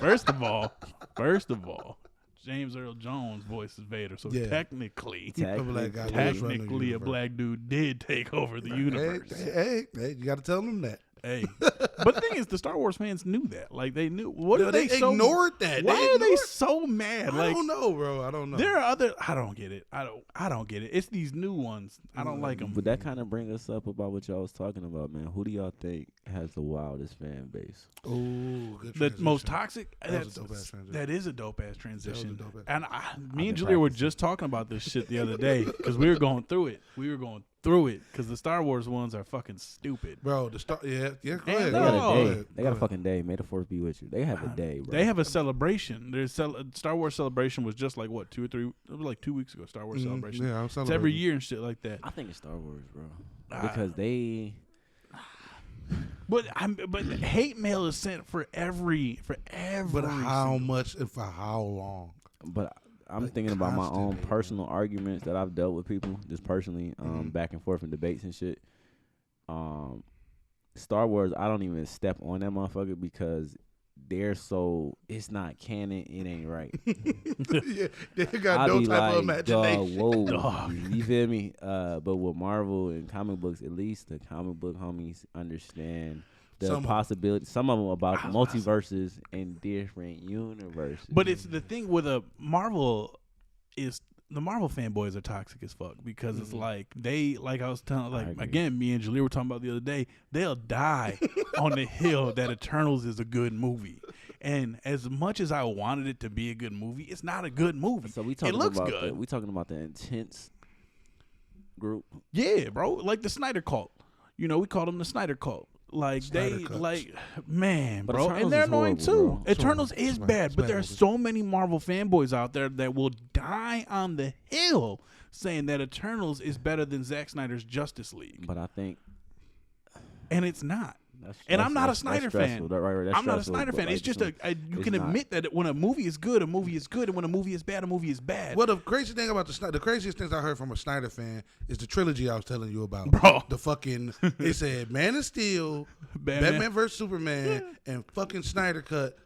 first of all, James Earl Jones voices Vader, so Yeah. technically, A black guy was running the technically, a universe. black dude did take over the universe. Hey, you got to tell them that. Hey, but the thing is, the Star Wars fans knew that. Like they knew. What No, are they so ignored that. Why They are they ignored- so mad? I Like don't know, bro. I don't know. there are other. I don't get it. I don't get it. It's these new ones. I don't like them. But that kind of brings us up about what y'all was talking about, man. Who do y'all think has the wildest fan base? Oh, good The transition. most toxic. That was a dope-ass transition. That is a dope ass transition. dope-ass- And me and been Julia were practicing. just talking about this shit the other day because we were going through it. Because the Star Wars ones are fucking stupid. Bro, the star. Yeah. Go And ahead. They No. got a Go day. ahead. They got a fucking day. May the force be with you. They have a day, bro. They have a celebration. Star Wars celebration was just like what 2 or 3. It was like 2 weeks ago. Star Wars celebration. Yeah, I'm It's every celebrating. year and shit like that. I think it's Star Wars, bro. Because they. But hate mail is sent for every. But how much and for how long? But I'm Like, thinking about my own constantly, personal arguments that I've dealt with people, just personally, back and forth in debates and shit. Star Wars, I don't even step on that motherfucker because it's not canon, it ain't right. Yeah, they got I no be type of like, imagination. whoa, Dog. you feel me? But with Marvel and comic books, at least the comic book homies understand the Some of 'em. possibility. Some of them about multiverses and different universes. But it's the thing with a Marvel is the Marvel fanboys are toxic as fuck because it's like I was telling agree. again, me and Julia were talking about the other day, they'll die on the hill that Eternals is a good movie. And as much as I wanted it to be a good movie, it's not a good movie. So we it talking looks about good. we talking about the intense group. Yeah, bro. Like the Snyder Cult. You know, we call them the Snyder Cult. Like Snyder they Cuts. like man, But bro. Eternals And they're is annoying horrible, too. bro. Eternals It's is bad. bad, It's but bad there are movie. so many Marvel fanboys out there that will die on the hill saying that Eternals is better than Zack Snyder's Justice League. But I think And it's not. that's, And I'm not a that's Snyder stressful. fan. That's I'm not a stressful, Snyder but fan. like, It's just you it's can not. admit that when a movie is good, a movie is good, and when a movie is bad, a movie is bad. Well, the crazy thing about the craziest things I heard from a Snyder fan is the trilogy I was telling you about. Bro. The fucking, it said Man of Steel, Batman vs. Superman, and fucking Snyder Cut,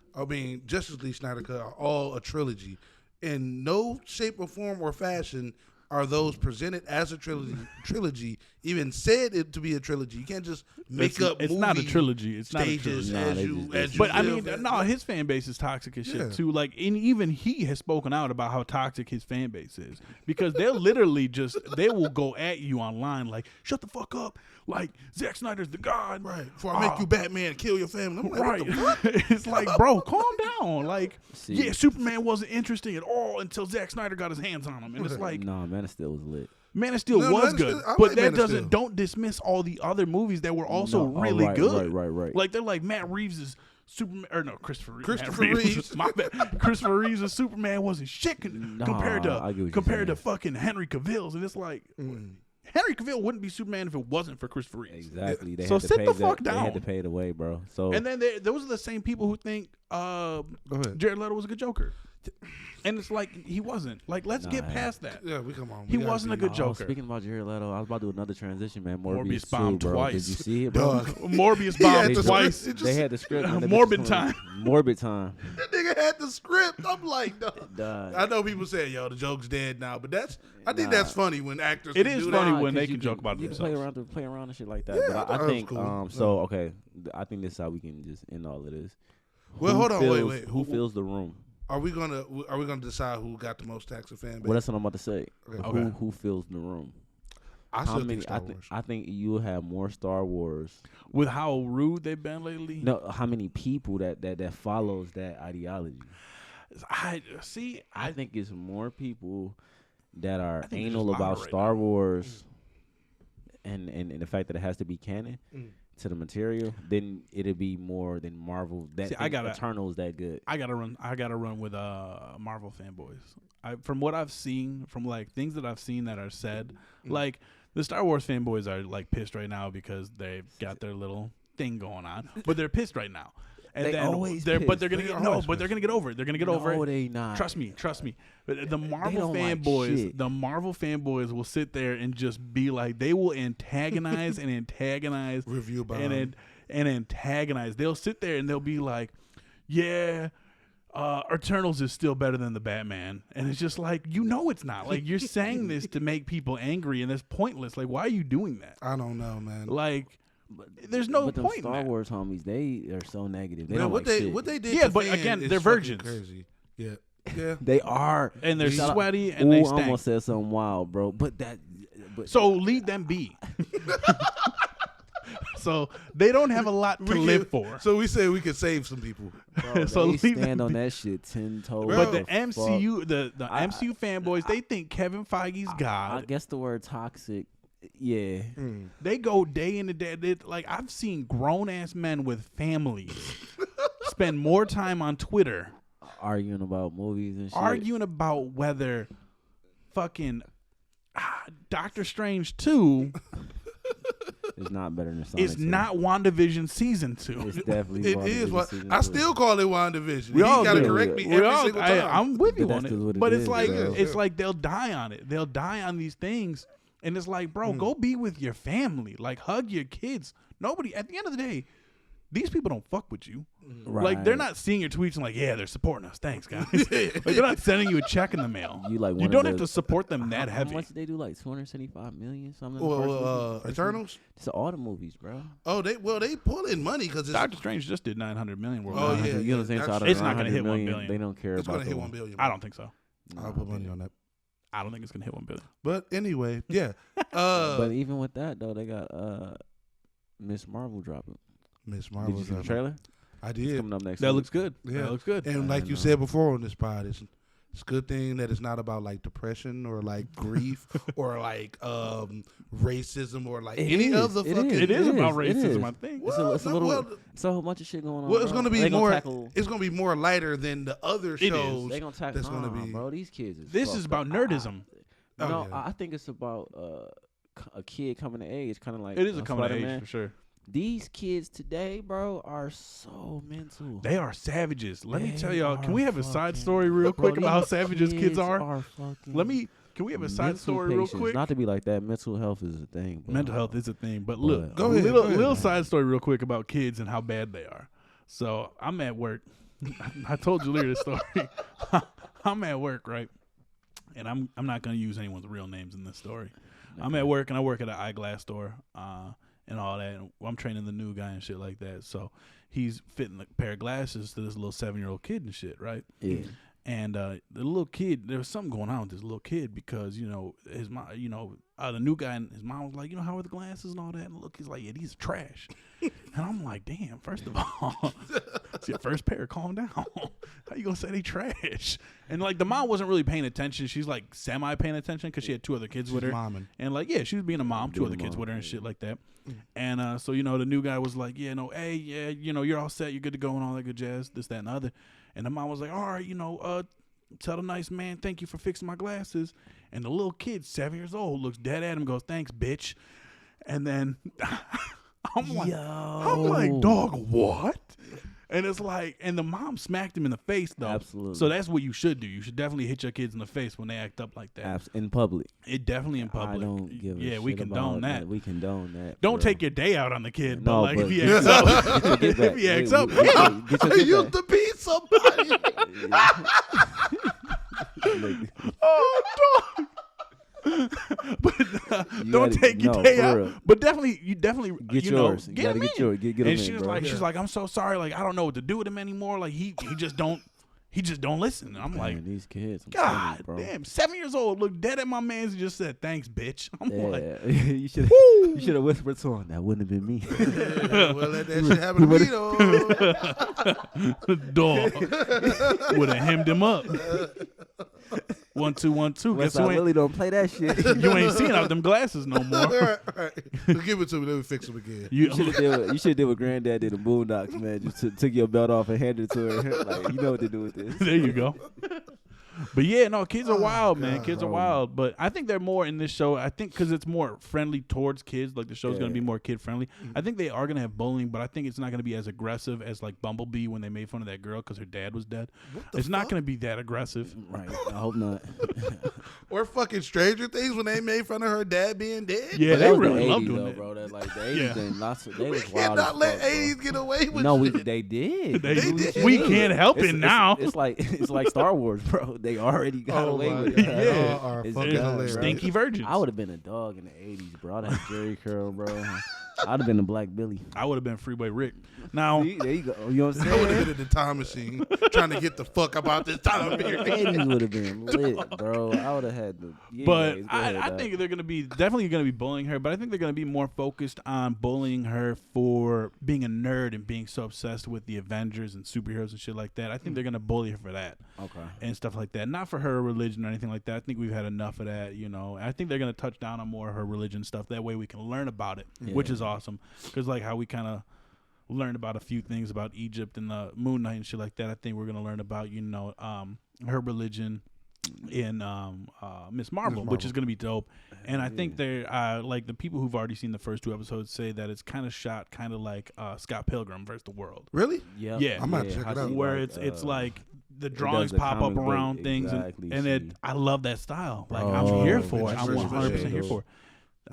Justice League Snyder Cut are all a trilogy. In no shape or form or fashion are those presented as a trilogy even said it to be a trilogy. You can't just make up. It's not a trilogy. It's not a stages trilogy. as you. But I live. mean, no, his fan base is toxic as shit Yeah. too. Like, and even he has spoken out about how toxic his fan base is because they'll literally they will go at you online like, shut the fuck up. Like, Zack Snyder's the god. Right. Before I make you Batman and kill your family. I'm like, Right. what the fuck? It's like, bro, calm down. Like, See. yeah, Superman wasn't interesting at all until Zack Snyder got his hands on him. And it's like, Nah, Man of Steel was lit. Man of Steel No, was Man of good, Steel- I but like that Man of doesn't. Steel. Don't dismiss all the other movies that were also No, oh, really good. Right. Like they're like Matt Reeves' Superman, or no, Christopher Reeves. Christopher Matt Reeves. My bad. Christopher Reeves' Superman wasn't shit compared I get what you're to saying. fucking Henry Cavill's, and it's like Henry Cavill wouldn't be Superman if it wasn't for Christopher Reeves. Exactly. They So had to sit pay the fuck They down. had to pay it away, bro. So And then those are the same people who think ahead. Jared Leto was a good Joker, and it's like he wasn't. Like, let's get Nah. past that. Yeah, we come on. He We gotta wasn't a be- good Oh, Joker. speaking about Jared Leto, I was about to do another transition, man. Morbius Morbius bombed 2, bro. twice. Did you see it, bro? Dog. Morbius He had bombed the twice. script. They had the script. man. That bitch Morbid was time. Morbid time. That nigga had the script. I'm like, no. Dog. I know people say, yo, the joke's dead now, but I think Nah. that's funny when actors It can is do funny that. when they 'cause can you joke about you themselves. play around and shit like that. Yeah, but I I thought it was think cool. so. Okay, I think this is how we can just end all of this. Well, Who hold on, fills- wait. Who fills the room? Are we gonna decide who got the most toxic fan base? Well, that's what I'm about to say. Okay. Who fills the room? I How still many? think Star Wars. I think you'll have more Star Wars. With how rude they've been lately. No, how many people that follows that ideology? I see. I think it's more people that are think it's anal just louder about right Star Wars and the fact that it has to be canon to the material, then it'll be more than Marvel. That See, I gotta- Eternal's that good. I gotta run with Marvel fanboys. From what I've seen, from like things that I've seen that are said, like the Star Wars fanboys are like pissed right now because they've got their little thing going on, but they're pissed right now. And They then always but pissed. they're gonna They get always but they're gonna get over it. They're gonna get over No, it. they not. Trust me. But the Marvel don't like fanboys, shit. the Marvel fanboys will sit there and just be like, they will antagonize and antagonize Review bomb. and antagonize. They'll sit there and they'll be like, yeah, Eternals is still better than the Batman. And it's just like, it's not. Like, you're saying this to make people angry, and it's pointless. Like, why are you doing that? I don't know, man. Like, there's no but them point in Star that. Wars homies, they are so negative. They Man, don't what like shit. they did Yeah, to but fans again, is they're fucking virgins. Crazy. Yeah. They are. And they're Shout out- sweaty and Ooh, they I stank. almost said something wild, bro. But So leave them be. So they don't have a lot to live for. So we say we could save some people. bro, so they leave them stand on be. that shit 10 toes. Bro, But the fuck? MCU, the MCU fanboys, they think Kevin Feige's I God. guess the word toxic. Yeah. They go day in and day. Like, I've seen grown ass men with families spend more time on Twitter Arguing about movies and shit. arguing about whether fucking Doctor Strange 2 It's not better than Sonic is 2. not WandaVision season 2. It's definitely It WandaVision is what season I 2. still call it WandaVision. We You all gotta do. correct me We every all- single time. I'm with you But on that's it. what it But is, it's like bro. it's like they'll die on it. They'll die on these things. And it's like, bro, go be with your family. Like, hug your kids. Nobody, at the end of the day, these people don't fuck with you. Like, they're not seeing your tweets and like, yeah, they're supporting us. Thanks, guys. Like, they're not sending you a check in the mail. You like You one don't of have the- to support them that How heavy. much did they do? Like 275 million something. Well, Eternals. It's all the movies, bro. Oh, they pull in money because it's Doctor Strange just did 900 million Oh, worldwide. yeah. You know what I'm saying? So out of It's not gonna 900 hit 1 million, billion. They don't care it's about gonna hit the 1 billion. I don't think so. I'll put money on that. I don't think it's gonna hit 1 billion. But anyway, yeah. But even with that though, they got Miss Marvel dropping. Miss Did Marvel. you see the trailer? I It's did. coming up next That week. looks good. Yeah. That looks good. And like you know. said before on this pod, it's a good thing that it's not about like depression or like grief or like racism or like It any is. other It fucking. is. It is about It is. racism, I think. It's a, it's a Well, little. well, It's a whole bunch of shit going on. Well, it's bro. gonna be They more. Tackle, It's gonna be more lighter than the other It is. shows. they gonna tackle. that's gonna be- bro. These kids. Is This fucked is about up. nerdism. Oh, No, yeah. I think it's about a kid coming to age, kind of like It is a coming of Spider-Man. age for sure. These kids today, bro, are so mental. They are savages. Let me They tell y'all. Can are we have a side fucking- story real Bro, quick about how these savages kids are? fucking Let me. Can we have a side mental story real patients. quick? Not to be like that. Mental health is a thing. But Mental health is a thing, but look, Go ahead, little, go ahead. little side story real quick about kids and how bad they are. So I'm at work. I told you earlier this story. I'm at work, right? And I'm not gonna use anyone's real names in this story, I'm at work, and I work at an eyeglass store and all that. And I'm training the new guy and shit like that. So he's fitting a pair of glasses to this little 7-year-old kid and shit, right? Yeah. And the little kid, there was something going on with this little kid because, his mom, the new guy and his mom was like, how are the glasses and all that? And look, he's like, yeah, these are trash. And I'm like, damn, first of all, it's your first pair, calm down. How you going to say they trash? And like the mom wasn't really paying attention. She's like semi-paying attention because she had 2 other kids with her. Momming. And like, yeah, she was being a mom, 2 other kids with her and shit like that. And so, the new guy was like, yeah, no, hey, yeah, you're all set. You're good to go and all that good jazz, this, that, and the other. And the mom was like, all right, tell the nice man, thank you for fixing my glasses. And the little kid, 7 years old, looks dead at him and goes, thanks, bitch. And then I'm like, dog, what? And it's like, and the mom smacked him in the face, though. Absolutely. So that's what you should do. You should definitely hit your kids in the face when they act up like that. In public. It definitely in public. I don't give a shit we condone about that. We condone that. Don't bro. take your day out on the kid, No, but like but if he acts up, if he acts up, I used to be somebody. oh, dog. But don't take your day out. Real. But you definitely Get yours. Get him get yours. Get and him she in, was bro. like, she's like, I'm so sorry. Like, I don't know what to do with him anymore. Like, he just don't listen. And I'm Man, like, these kids. I'm God telling you, bro. damn, 7 years old, looked dead at my man's and just said, thanks, bitch. I'm like, you should have whispered to him. That wouldn't have been me. Well, let that shit happen to me, though. dog would have hemmed him up. 1 2 1 2. Guess Westside who Lily don't play that shit. you ain't seeing out them glasses no more. All right. Give it to me. Let me fix them again. You should have did what Granddad did in Boondocks, man. Just took your belt off and handed it to her. Like, you know what to do with this. There you go. But yeah, no, kids are wild, man. God, Kids are wild. But I think they're more in this show. I think because it's more friendly towards kids. Like the show's going to be more kid friendly. I think they are going to have bullying, but I think it's not going to be as aggressive as like Bumblebee when they made fun of that girl because her dad was dead. It's not going to be that aggressive. Right. I hope not. Or fucking Stranger Things when they made fun of her dad being dead. Yeah, But they that was really the love 80s, doing though, that. bro. That like the 80s Yeah. done lots of they was You wild. cannot as let fuck, bro. 80s get away with No, shit. they did. We can't help it now. It's like Star Wars, bro. They already got away with it. God. Yeah. Y'all are It's fucking good, hilarious. Stinky virgins. I would have been a dog in the 80s, bro. I'd have Jerry curl, bro. I'd have been the Black Billy. I would have been Freeway Rick. Now, See, there you go. You know what I'm I would have saying? been in the time machine trying to get the fuck about this time period. 80s would have been lit, bro. I would have had the. but go I ahead, think they're going to be definitely going to be bullying her, but I think they're going to be more focused on bullying her for being a nerd and being so obsessed with the Avengers and superheroes and shit like that. I think they're going to bully her for that. Okay. And stuff like that. Not for her religion or anything like that. I think we've had enough of that, I think they're going to touch down on more of her religion stuff. That way we can learn about it, which is awesome. Because like how we kind of learned about a few things about Egypt and the Moon Knight and shit like that. I think we're going to learn about, her religion in Miss Marvel, which is going to be dope. And I think they're like the people who've already seen the first 2 episodes say that it's kind of shot kind of like Scott Pilgrim versus the World. Really? Yeah. Yeah. I'm about to check it out. Where it's like the drawings the pop up comic book, around things exactly, and I love that style. Like I'm Oh, here for it. I'm Richard 100% here Shadows. for it.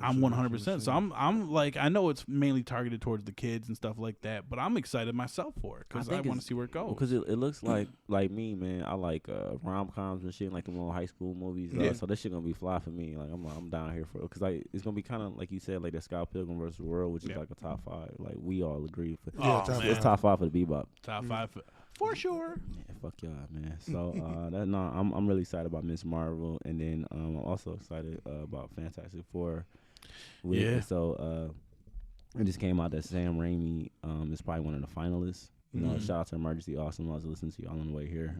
I'm 100%. So I'm like, I know it's mainly targeted towards the kids and stuff like that, but I'm excited myself for it because I want to see where it goes. Because it looks like me, man. I like rom-coms and shit, like them little high school movies. So this shit gonna be fly for me. Like I'm down here for it because like it's gonna be kind of like you said, like that Scott Pilgrim versus the World, which is like a top 5. Like we all agree. It's top 5 for the Bebop. Top 5 for sure. Yeah, fuck y'all, man. So I'm really excited about Miss Marvel, and then I'm also excited about Fantastic Four. So it just came out that Sam Raimi is probably one of the finalists. Shout out to Emergency Awesome. I was listening to you all on the way here.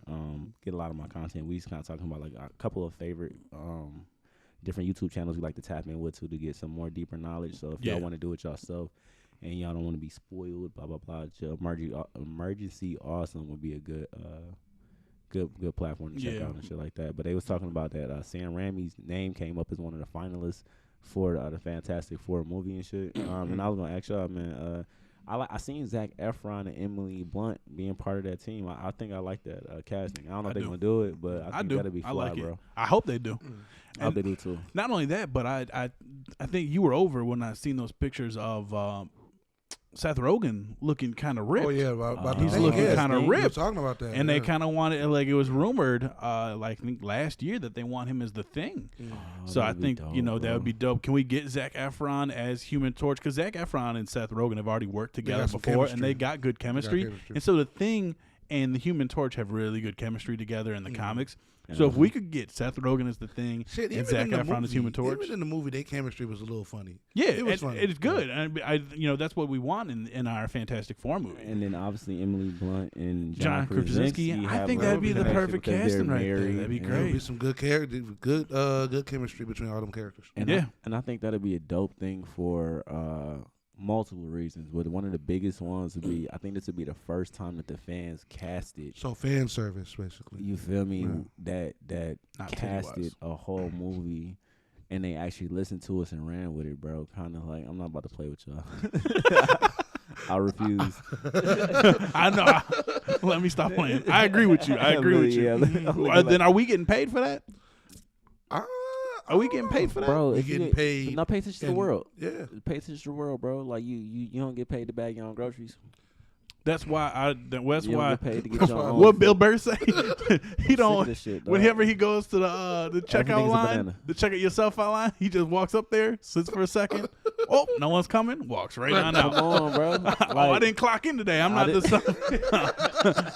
Get a lot of my content. We just kind of talking about like a couple of favorite different YouTube channels we like to tap in with to get some more deeper knowledge. So if y'all want to do it yourself and y'all don't want to be spoiled, blah blah blah, Emergency Awesome would be a good good platform to check out and shit like that. But they was talking about that Sam Raimi's name came up as one of the finalists for the Fantastic Four movie and shit. And I was gonna ask y'all, man. I seen Zac Efron and Emily Blunt being part of that team. I think I like that casting. I don't know if they're gonna do it, but I think that'll be fly, I like bro. it. I hope they do. I hope they do too. Not only that, but I think you were over when I seen those pictures of Seth Rogen looking kind of ripped. Oh yeah, about He's the thing, looking yes. kind of We were ripped. talking about that, And they kind of wanted, like it was rumored, like I think last year that they want him as the Thing. So I think dope, that would be dope. Can we get Zac Efron as Human Torch? Because Zac Efron and Seth Rogen have already worked together some before, and chemistry. they got good chemistry. And so the Thing and the Human Torch have really good chemistry together in the comics. So if we could get Seth Rogen as the Thing and Zac Efron as Human Torch, even in the movie, their chemistry was a little funny. yeah, it was funny. It's good. And I that's what we want in our Fantastic Four movie. And then obviously Emily Blunt and John Krasinski. I think that'd be the perfect casting right there. That'd be There'll be great. some good character, good chemistry between all them characters. And Yeah. I think that'd be a dope thing for multiple reasons. But one of the biggest ones would be, I think this would be the first time that the fans casted. So fan service, basically. You feel me? Yeah. That Not casted titty-wise. a whole movie, and they actually listened to us and ran with it, bro. Kind of like, I'm not about to play with y'all. I refuse. I know. Let me stop playing. I agree with you. I agree with you. Then are we getting paid for that? Are we getting paid for that? Bro, You if getting get- paid No, pay attention to the and- world. Yeah. Pay attention to the world, bro. Like you don't get paid to bag your own groceries. That's why You don't get paid to get your own. What Bill Burr say? He don't. of this shit, dog. Whenever he goes to the checkout Everything's a line, banana. the check it yourself out line, he just walks up there, sits for a second. Oh, no one's coming. Walks right on Come out. on, bro. Oh, I Like, didn't clock in today. I'm I not the son.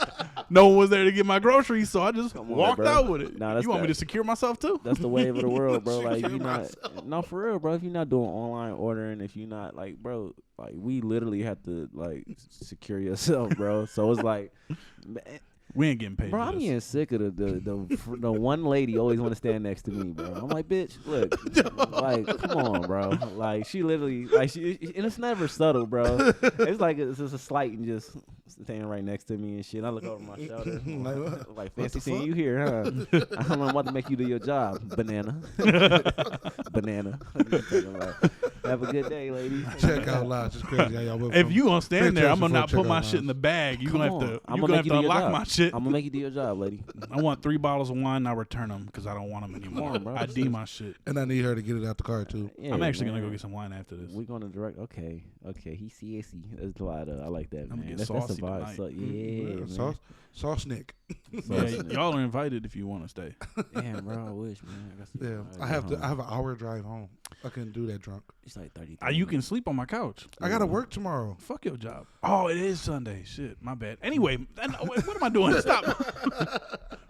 No one was there to get my groceries, so I just Come on, walked bro. out with it. Nah, that's You want me the- to secure myself too? That's the wave of the world, bro. Like Secure you not, no, for real, bro. If you're not doing online ordering, if you're not like, bro, like we literally have to like secure yourself, bro. So it's like, man, We ain't getting paid. bro, for I'm this. getting sick of the one lady always want to stand next to me, bro. I'm like, bitch, look, like, come on, bro. Like she literally, like and it's never subtle, bro. It's like it's just a slight and just standing right next to me and shit. I look over my shoulder, like fancy seeing you here, huh? I don't know, I'm about to make you do your job, banana, banana. Have a good day, ladies. Check out loud. Just crazy how y'all went If from you gonna stand there, I'm gonna not fantastic put my checkout shit in the bag. You Come gonna have on. to. I'm You gonna gonna make have you to do your unlock job. my shit. I'm gonna make you do your job, lady. I want 3 bottles of wine. I return them because I don't want them anymore. on, bro. ID my shit. And I need her to get it out the car too. Yeah, I'm actually man. gonna go get some wine after this. We're gonna direct. Okay. He sassy. That's a lot. I like that, I'm man. getting That's a saucy vibe. tonight. So, yeah, man. Sauce Nick. Yeah, y'all are invited if you want to stay. Damn, bro. I wish, man. I got some, Yeah, I have an hour drive home. I couldn't do that drunk. It's like 30. You can sleep on my couch. I gotta work tomorrow. Fuck your job. Oh, it is Sunday. Shit, my bad. Anyway, what am I doing? Stop.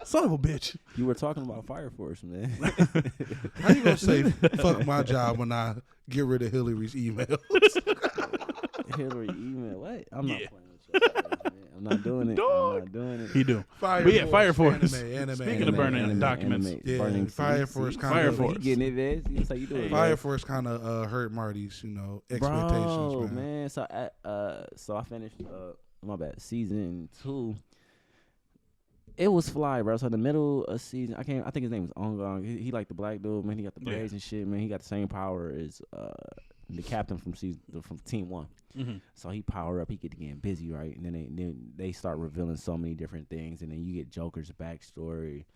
Son of a bitch. You were talking about Fire Force, man. How you gonna say fuck my job when I get rid of Hillary's emails? Hillary email. What? I'm not Yeah. playing with you, man. I'm not doing it. Dog. I'm not doing it. He do. Fire But yeah, Fire Force. Anime. Speaking of burning documents. Yeah, burning Fire see, Force see? kinda- Fire He Force. getting it, man. That's how you do it. Fire man. Force kind of hurt Marty's, expectations, Bro, man. So I finished. My bad. Season 2. It was fly, bro. So in the middle of season, I think his name was Ongong. He like the black dude, man. He got the braids and shit, man. He got the same power as the captain from Team 1. Mm-hmm. So he power up. He get to getting busy, right? And then they start revealing so many different things, and then you get Joker's backstory.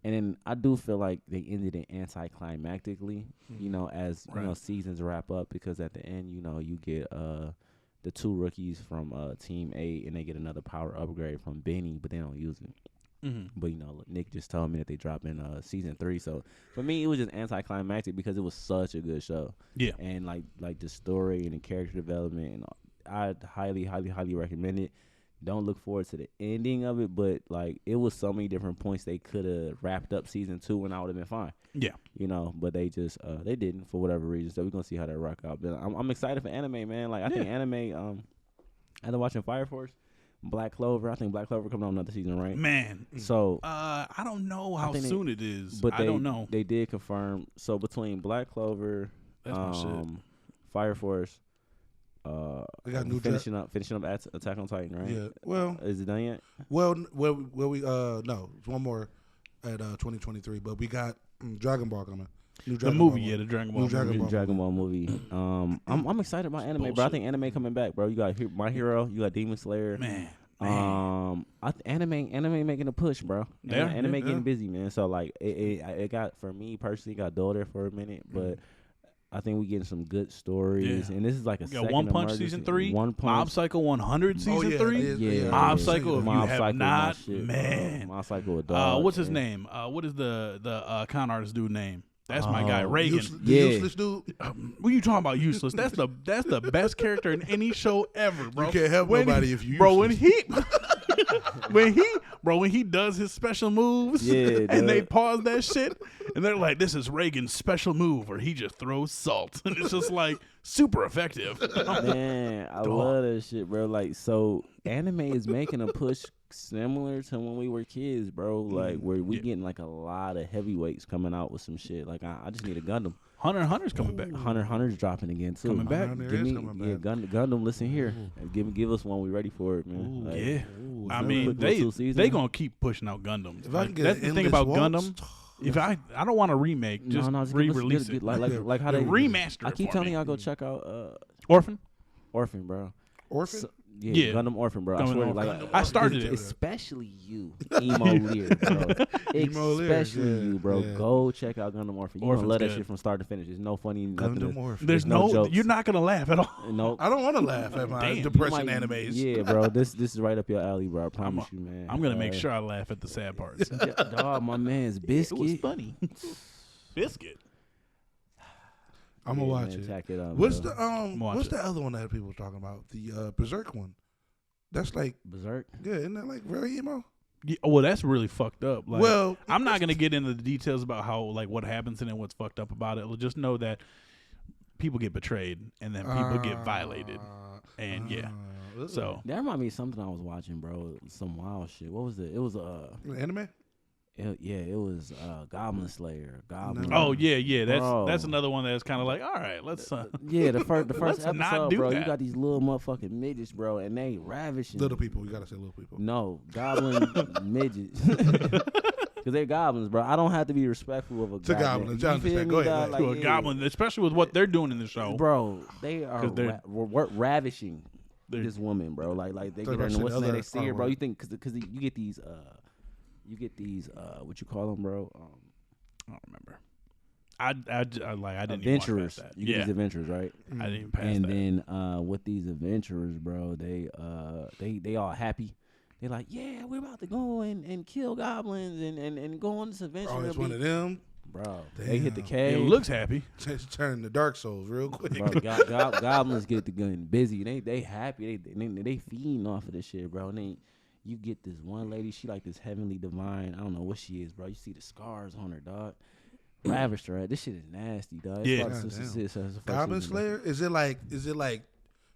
And then I do feel like they ended it anticlimactically, as Right. seasons wrap up, because at the end, you get the 2 rookies from Team 8, and they get another power upgrade from Benny, but they don't use it. Mm-hmm. But Nick just told me that they drop in season 3. So for me, it was just anticlimactic because it was such a good show. Yeah. And like the story and the character development, and I'd highly, highly, highly recommend it. Don't look forward to the ending of it, but like it was so many different points they could have wrapped up season 2, and I would have been fine. Yeah. But they just they didn't for whatever reason. So we're gonna see how that rock out. But I'm excited for anime, man. Like I think anime. After watching Fire Force, Black Clover. I think Black Clover coming on another season, right? Man. So I don't know how think soon it is. but I don't know. They did confirm. So between Black Clover, That's my shit. Fire Force, We got new finishing up Attack on Titan, right? Yeah. Well, Is it done yet? well, we no, it's one more at 2023, but we got Dragon Ball coming. New The Dragon movie, Ball yeah, the Dragon Ball New Dragon movie. Ball. Dragon Ball movie. I'm excited about anime, bro. I bullshit. think anime coming back, bro. You got My Hero, you got Demon Slayer. Man. Anime making a push, bro. Yeah, Anime yeah. getting busy, man. So like it got, for me personally, got dull there for a minute, but I think we getting some good stories, and this is like a got One Punch season 3, One Punch, Mob Psycho 100 season 3, yeah, Mob Psycho. If you Mob have Psycho, not, shit, man, Mob Psycho with dog. what's his name? What is the con artist dude name? That's my guy, Reagan. Useless dude. What are you talking about? Useless. That's the best character in any show ever, bro. You can't help nobody if you bro. useless. When he does his special moves, and they pause that shit, and they're like, "This is Reagan's special move," where he just throws salt, and it's just like super effective. Man, I love that shit, bro. Like, so anime is making a push similar to when we were kids, bro. Like, where we getting like a lot of heavyweights coming out with some shit. Like, I just need a Gundam. Hunter x Hunter's coming back. Hunter x Hunter's dropping again too. Coming back. Gundam. Listen here, give us one. We ready for it, man. Like, yeah. I mean, they gonna keep pushing out Gundams. Like, that's the thing about Gundam. If I don't want a remake, just re-release it. Like how they remaster. I keep telling y'all go check out Orphan, bro. Orphan. So, yeah, Gundam Orphan, bro. I swear, I started it. Especially you, Emo Lear, bro. Especially you, bro. Yeah. Go check out Gundam Orphan. You gonna love that shit from start to finish. There's no funny. Gundam Orphan. There's no jokes. You're not gonna laugh at all. No, I don't want to laugh at my depression animes. Yeah, bro. This is right up your alley, bro. I promise you, man. I'm gonna make sure I laugh at the sad parts. Dog, my man's Biscuit. It was funny. Biscuit. I'm gonna watch it. Check it out. What's the other one that people were talking about? The Berserk one. That's like Berserk. Yeah, isn't that like very emo? Yeah, well, that's really fucked up. Like, well, I'm not gonna get into the details about how like what happens and then what's fucked up about it. We'll just know that people get betrayed and then people get violated, and so that reminds me of something I was watching, bro. Some wild shit. What was it? It was anime. It was Goblin Slayer. Goblin. Oh yeah. That's another one that's kind of like, all right, let's. The first episode, bro. That. You got these little motherfucking midgets, bro, and they ravishing. Little people. You gotta say little people. No, goblin midgets. Because they're goblins, bro. I don't have to be respectful of a goblin. Go ahead. To a goblin, especially with what they're doing in the show, bro. They are ravishing this woman, bro. Like they get her and what's the name? They see her, bro. You think because you get these. You get these, what you call them, bro? I don't remember. I didn't adventurers. Even watch that. You get these adventurers, right? I didn't even pass and that. And then with these adventurers, bro, they all happy. They're like, yeah, we're about to go and kill goblins and go on this adventure. Oh, it's one of them, bro. Damn. They hit the cave. It looks happy. Turn to Dark Souls real quick. Bro, goblins get the gun busy. They happy. They feeding off of this shit, bro. And you get this one lady, she like this heavenly divine. I don't know what she is, bro. You see the scars on her, dog. Ravished her. This shit is nasty, dog. Yeah. Goblin Slayer? Is it like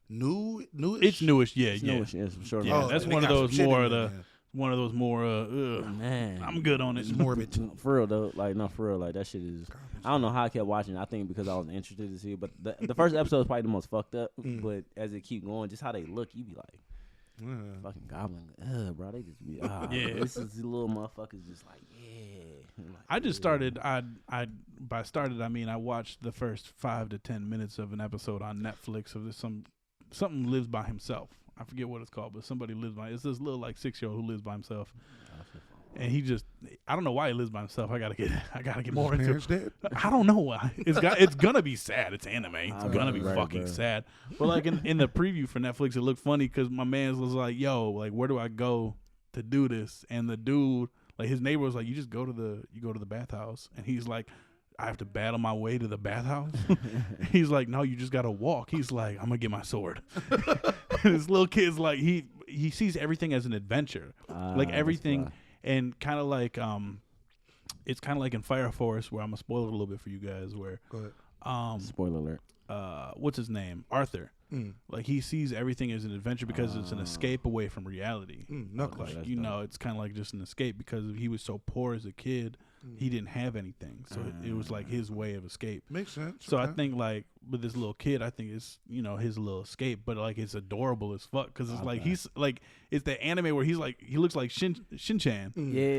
new? Newish? It's newish, yeah. It's newish, for sure. Yeah, Oh, that's one of those more man. I'm good on it. It's morbid. For real though, like that shit is. I don't know how I kept watching. I think because I was interested to see it, but the first episode is probably the most fucked up. But as it keep going, just how they look, you be like. Fucking goblin, bro. They just be, this is the little motherfuckers just like, Like, I just started. By started I mean I watched the first 5 to 10 minutes of an episode on Netflix of this something lives by himself. I forget what it's called, but somebody lives by. It's this little like 6-year-old who lives by himself, and he just. I don't know why he lives by himself. I gotta get more into it. I don't know why. It's gonna be sad. It's anime. It's gonna be fucking sad. But like in the preview for Netflix, it looked funny because my man was like, "Yo, like where do I go to do this?" And the dude, like his neighbor was like, "You just go to the bathhouse," and he's like. I have to battle my way to the bathhouse. He's like, no, you just gotta walk. He's like, I'm gonna get my sword. And this little kid's like, he sees everything as an adventure, like everything, and kind of like it's kind of like in Fire Force, where I'm gonna spoil it a little bit for you guys. Where, go ahead. Spoiler alert. What's his name? Arthur. Like he sees everything as an adventure because it's an escape away from reality. Knuckles. Like, it's kind of like just an escape because he was so poor as a kid. He didn't have anything, so it was like his way of escape. Makes sense. So I think like with this little kid. I think it's his little escape, but like it's adorable as fuck because it's like he's like it's the anime where he looks like Shin-chan. Yeah.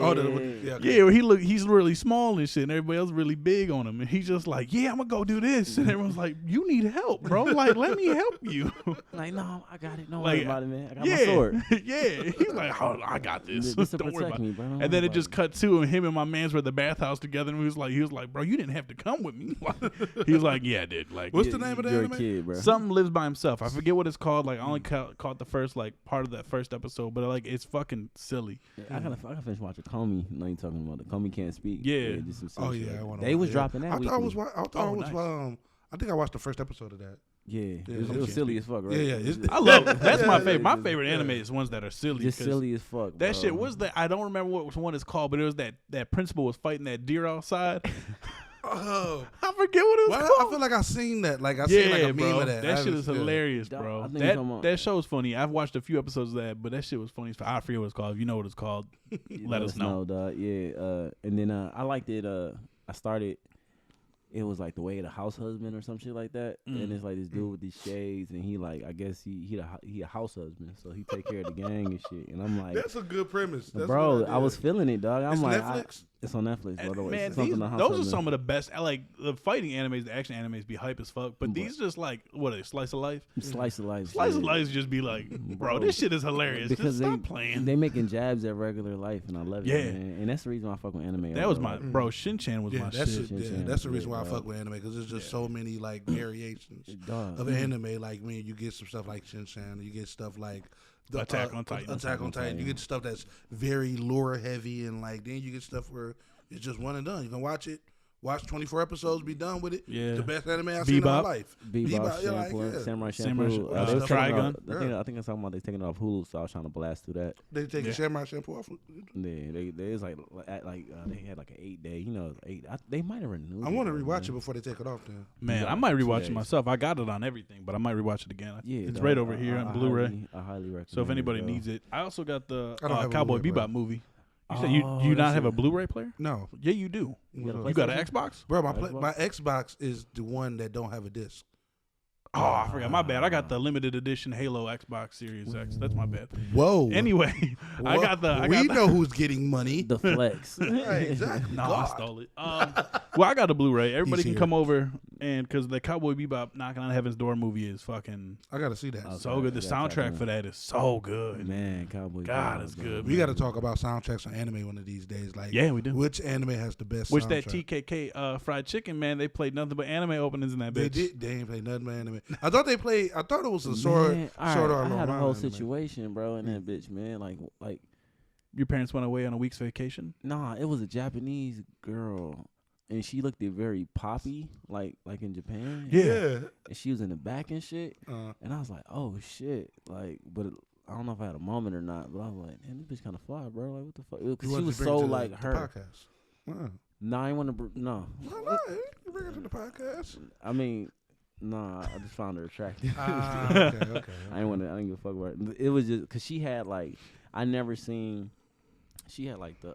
Where he's really small and shit, and everybody else really big on him, and he's just like, yeah, I'm gonna go do this, and everyone's like, you need help, bro. Like, let me help you. Like, no, I got it. Don't Like, worry about it, man. I got my sword. Yeah, he's like, oh, I got this. This will Don't worry protect about me, it. bro. Don't And then worry it just about cut to him and my mans were at the bathhouse together, and he was like, bro, you didn't have to come with me. He was like, yeah, I did. Like, What's the name of the You're anime? a kid, bro. something lives by himself. I forget what it's called. Like, I only caught the first like part of that first episode, but like it's fucking silly. I gotta finish watching Comey. No, you talking about the Comey can't speak. Yeah. Just some silly shit. I wanna They was watch it. dropping that. I thought it was. weekly. I thought Oh, it was. nice. I think I watched the first episode of that. Yeah, Yeah, it was okay. silly as fuck, right? Yeah, yeah. I love that's my Yeah. favorite. My favorite anime is ones that are silly. Just 'cause silly as fuck. That bro. shit was that I don't remember what one it's called, but it was that principal was fighting that deer outside. Oh, I forget what it was well, called. I feel like I seen that. Like I seen like a meme bro. of that. That I shit was- is yeah. hilarious, Dog, bro. I think you're talking about- That show's funny. I've watched a few episodes of that, but that shit was funny. I forget what it's called. If you know what it's called, let us know. dog. Yeah, and then I liked it. I started. It was like the way of the house husband or some shit like that, and it's like this dude with these shades, and he like I guess he a house husband, so he take care of the gang and shit. And I'm like, That's a good premise, That's a bro, good I was idea. feeling it, dog. I'm It's like, Netflix? it's on Netflix, by the way. Man, It's something on House those are Husband. some of the best. I like the fighting animes, the action animes be hype as fuck, but these just like what a slice of life. Slice of life. Slice shit. of life just be like, bro, Bro, this shit is hilarious. Because Just stop playing. They making jabs at regular life, and I love it. Yeah. Man. And that's the reason why I fuck with anime. That was bro. my Like, bro. Shin-chan was Yeah, my that's shit. it. Yeah, Shin-chan, that's the reason why I yeah, fuck with anime because there's just so many like variations dog. of anime. Like, man, you get some stuff like Shin-chan, you get stuff like the, Attack on Titan. Attack on Titan. You get stuff that's very lore heavy, and like then you get stuff where it's just one and done. You can watch it, watch 24 episodes, be done with it. Yeah. The best anime I've seen in my Bebop. life. Bebop, yeah, like, Shampoo, yeah. Samurai Samurai Shampoo. Shampoo. They was taking Trigun. it off- I think I'm talking about they taking it off Hulu, so I was trying to blast through that. They take Yeah. a Samurai Shampoo off. Yeah, they was like they had like an 8-day. They might have renewed. I want to it, rewatch man. it before they take it off. Then Man, Yeah, I might 2 rewatch days. it myself. I got it on everything, but I might rewatch it again. Yeah, it's dog, right over here on Blu-ray. I highly recommend. So if anybody it, bro. needs it, I also got the I don't have a Cowboy Blu-ray player. Bebop movie. You said you Oh, do you not that's have a it. Blu-ray player? no, Yeah, you do. You got a You got an PlayStation? Xbox? bro, Xbox? my Xbox is the one that don't have a disc. Oh, I forgot. My bad. I got the limited edition Halo Xbox Series X. That's my bad. Whoa. Anyway, I got the. we know who's getting money. The flex. Right, exactly. No, I God. stole it. Well, I got a Blu-ray. Everybody can here. come over and because the Cowboy Bebop Knocking on Heaven's Door movie is fucking I gotta see that. so good. The I gotta check it soundtrack out. for that is so good. Man, Cowboy. God, Bebop, it's bro. good. We got to talk about soundtracks on anime one of these days. Like, Yeah, we do. Which anime has the best? Which soundtrack? that TKK fried chicken, man, they played nothing but anime openings in that They bitch. did. They ain't play nothing but anime. I thought they played. I thought it was a sword. Man, all Sword right, Art I had a Online whole anime. situation, bro, in that bitch, man. Like, Your parents went away on a week's vacation. nah, it was a Japanese girl, and she looked it very poppy, like in Japan. Yeah. And she was in the back and shit, and I was like, oh shit, like, but I don't know if I had a moment or not, but I was like, man, this bitch kind of fly, bro. Like, what the fuck? Because she was so like her. Podcast. Wow. No, I ain't want to. No, No, you bring it to the podcast. I mean, nah, I just found her attractive. Okay. I didn't give a fuck about it. It was just because she had like I never seen. She had like the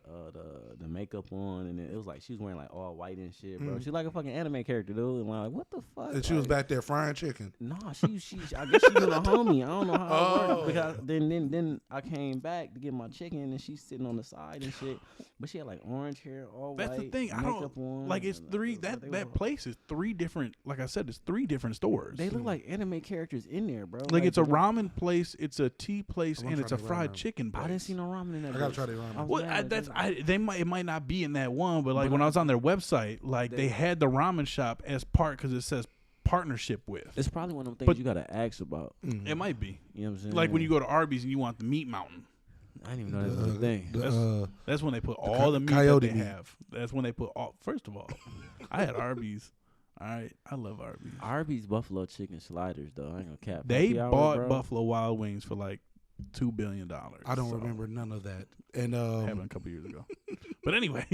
makeup on, and it was like she was wearing like all white and shit, bro. She's like a fucking anime character, dude. And I'm like, what the fuck? And she was back there frying chicken. Nah, she I guess she was a homie. I don't know how it Oh. worked. Because then I came back to get my chicken, and she's sitting on the side and shit. But she had like orange hair, all That's white. the thing. I makeup don't on, like. It's and three. it was like they That were- place is 3 different. Like I said, it's 3 different stores. They look like anime characters in there, bro. like it's a they- ramen place, it's a tea place, I wanna and it's a try that fried ramen. chicken place. I didn't see no ramen in that. I gotta bitch. try the ramen. I was Well, mad, dude. it might not be in that one, but like But when I I- was on their website, like they had the ramen shop as part because it says partnership with. It's probably one of them things But- you gotta ask about. It might be You know what I'm saying? like when you go to Arby's and you want the meat mountain. I didn't even know that was a thing. That's when they put all the meat that coyote they meat. have. That's when they put all. First of all, I had Arby's. All right, I love Arby's. Arby's buffalo chicken sliders, though. I ain't gonna cap. They Happy hour, bought bro. Buffalo Wild Wings for like $2 billion. I don't remember none of that. And Happened a couple years ago. But anyway,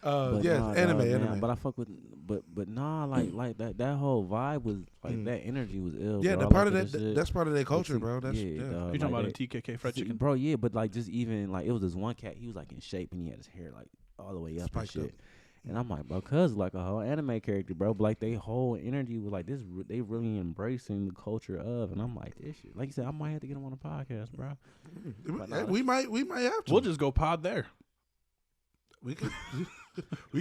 But yes, nah, anime, dog, man, anime. But I fuck with, but nah, like that whole vibe was like that energy was ill. Yeah, bro. the I part of liked that, shit. that's part of their culture, see- bro. That's yeah, yeah. dog. you talking like about that- a TKK fried chicken? bro. Yeah, but like just even like it was this one cat. He was like in shape and he had his hair like all the way up Spiked and up. shit. And I'm like, bro, cuz like a whole anime character, bro. But like they whole energy was like this. They really embracing the culture of, and I'm like, this shit. Like you said, I might have to get him on the podcast, bro. We might have to. We'll just go pod there. We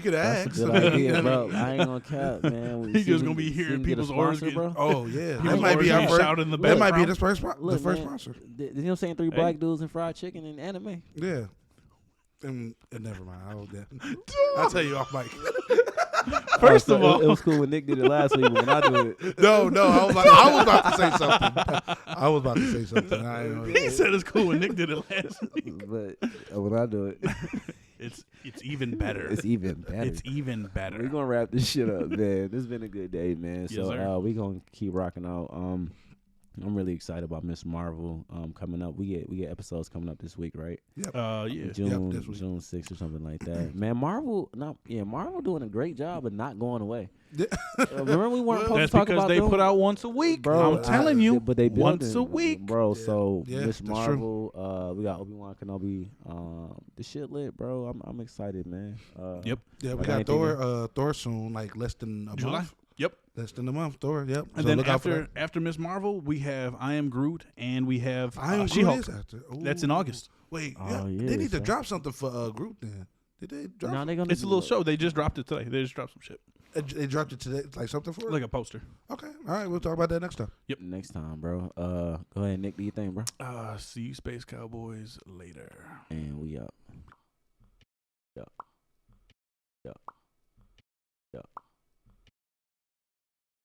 could That's ask. a good idea, bro. I ain't gonna cap, man. He's just gonna be hearing people's orders, bro. Oh yeah, People's that might be our orders first. shout in the That might be background. the first sponsor. You know what I'm saying? 3 black dudes and fried chicken and anime. Yeah. And never mind. I'll tell you off mic. First of all, it was cool when Nick did it last week, but when I do it, No, I was about to say something. I was about to say something. I ain't know. he said it's cool when Nick did it last week. but when I do it, It's even better. it's even better. It's even better. We're gonna wrap this shit up, man. This has been a good day, man. Yes, So sir. we gonna keep rocking out. I'm really excited about Miss Marvel coming up. We get episodes coming up this week, right? Yeah. June this week. June 6th or something like that. Man, Marvel doing a great job of not going away. Remember we weren't supposed That's to talk because about they them? put out once a week. Bro, I'm telling you, but they once building, a week, bro. Yeah. So Yeah, Miss that's Marvel, we got Obi Wan Kenobi. The shit lit, bro. I'm excited, man. Yep. Yeah, we Like got anything Thor soon, like less than a July. month. Yep. Less than a month, Thor. Yep. And So then look out for after Miss Marvel, we have I Am Groot, and we have that. I am She-Hulk. Groot is after. Ooh. That's in August. Wait, Oh, yeah, yeah, they need to so- drop something for Groot then. Did they drop? No, they gonna It's a little show. They just dropped it today. They just dropped some shit, They dropped it today, like something for it. like a poster. Okay, all right, we'll talk about that next time. next time, bro. Go ahead, Nick. Do you think, bro? See you, Space Cowboys, later. And we up. Yup. Yup. Yup.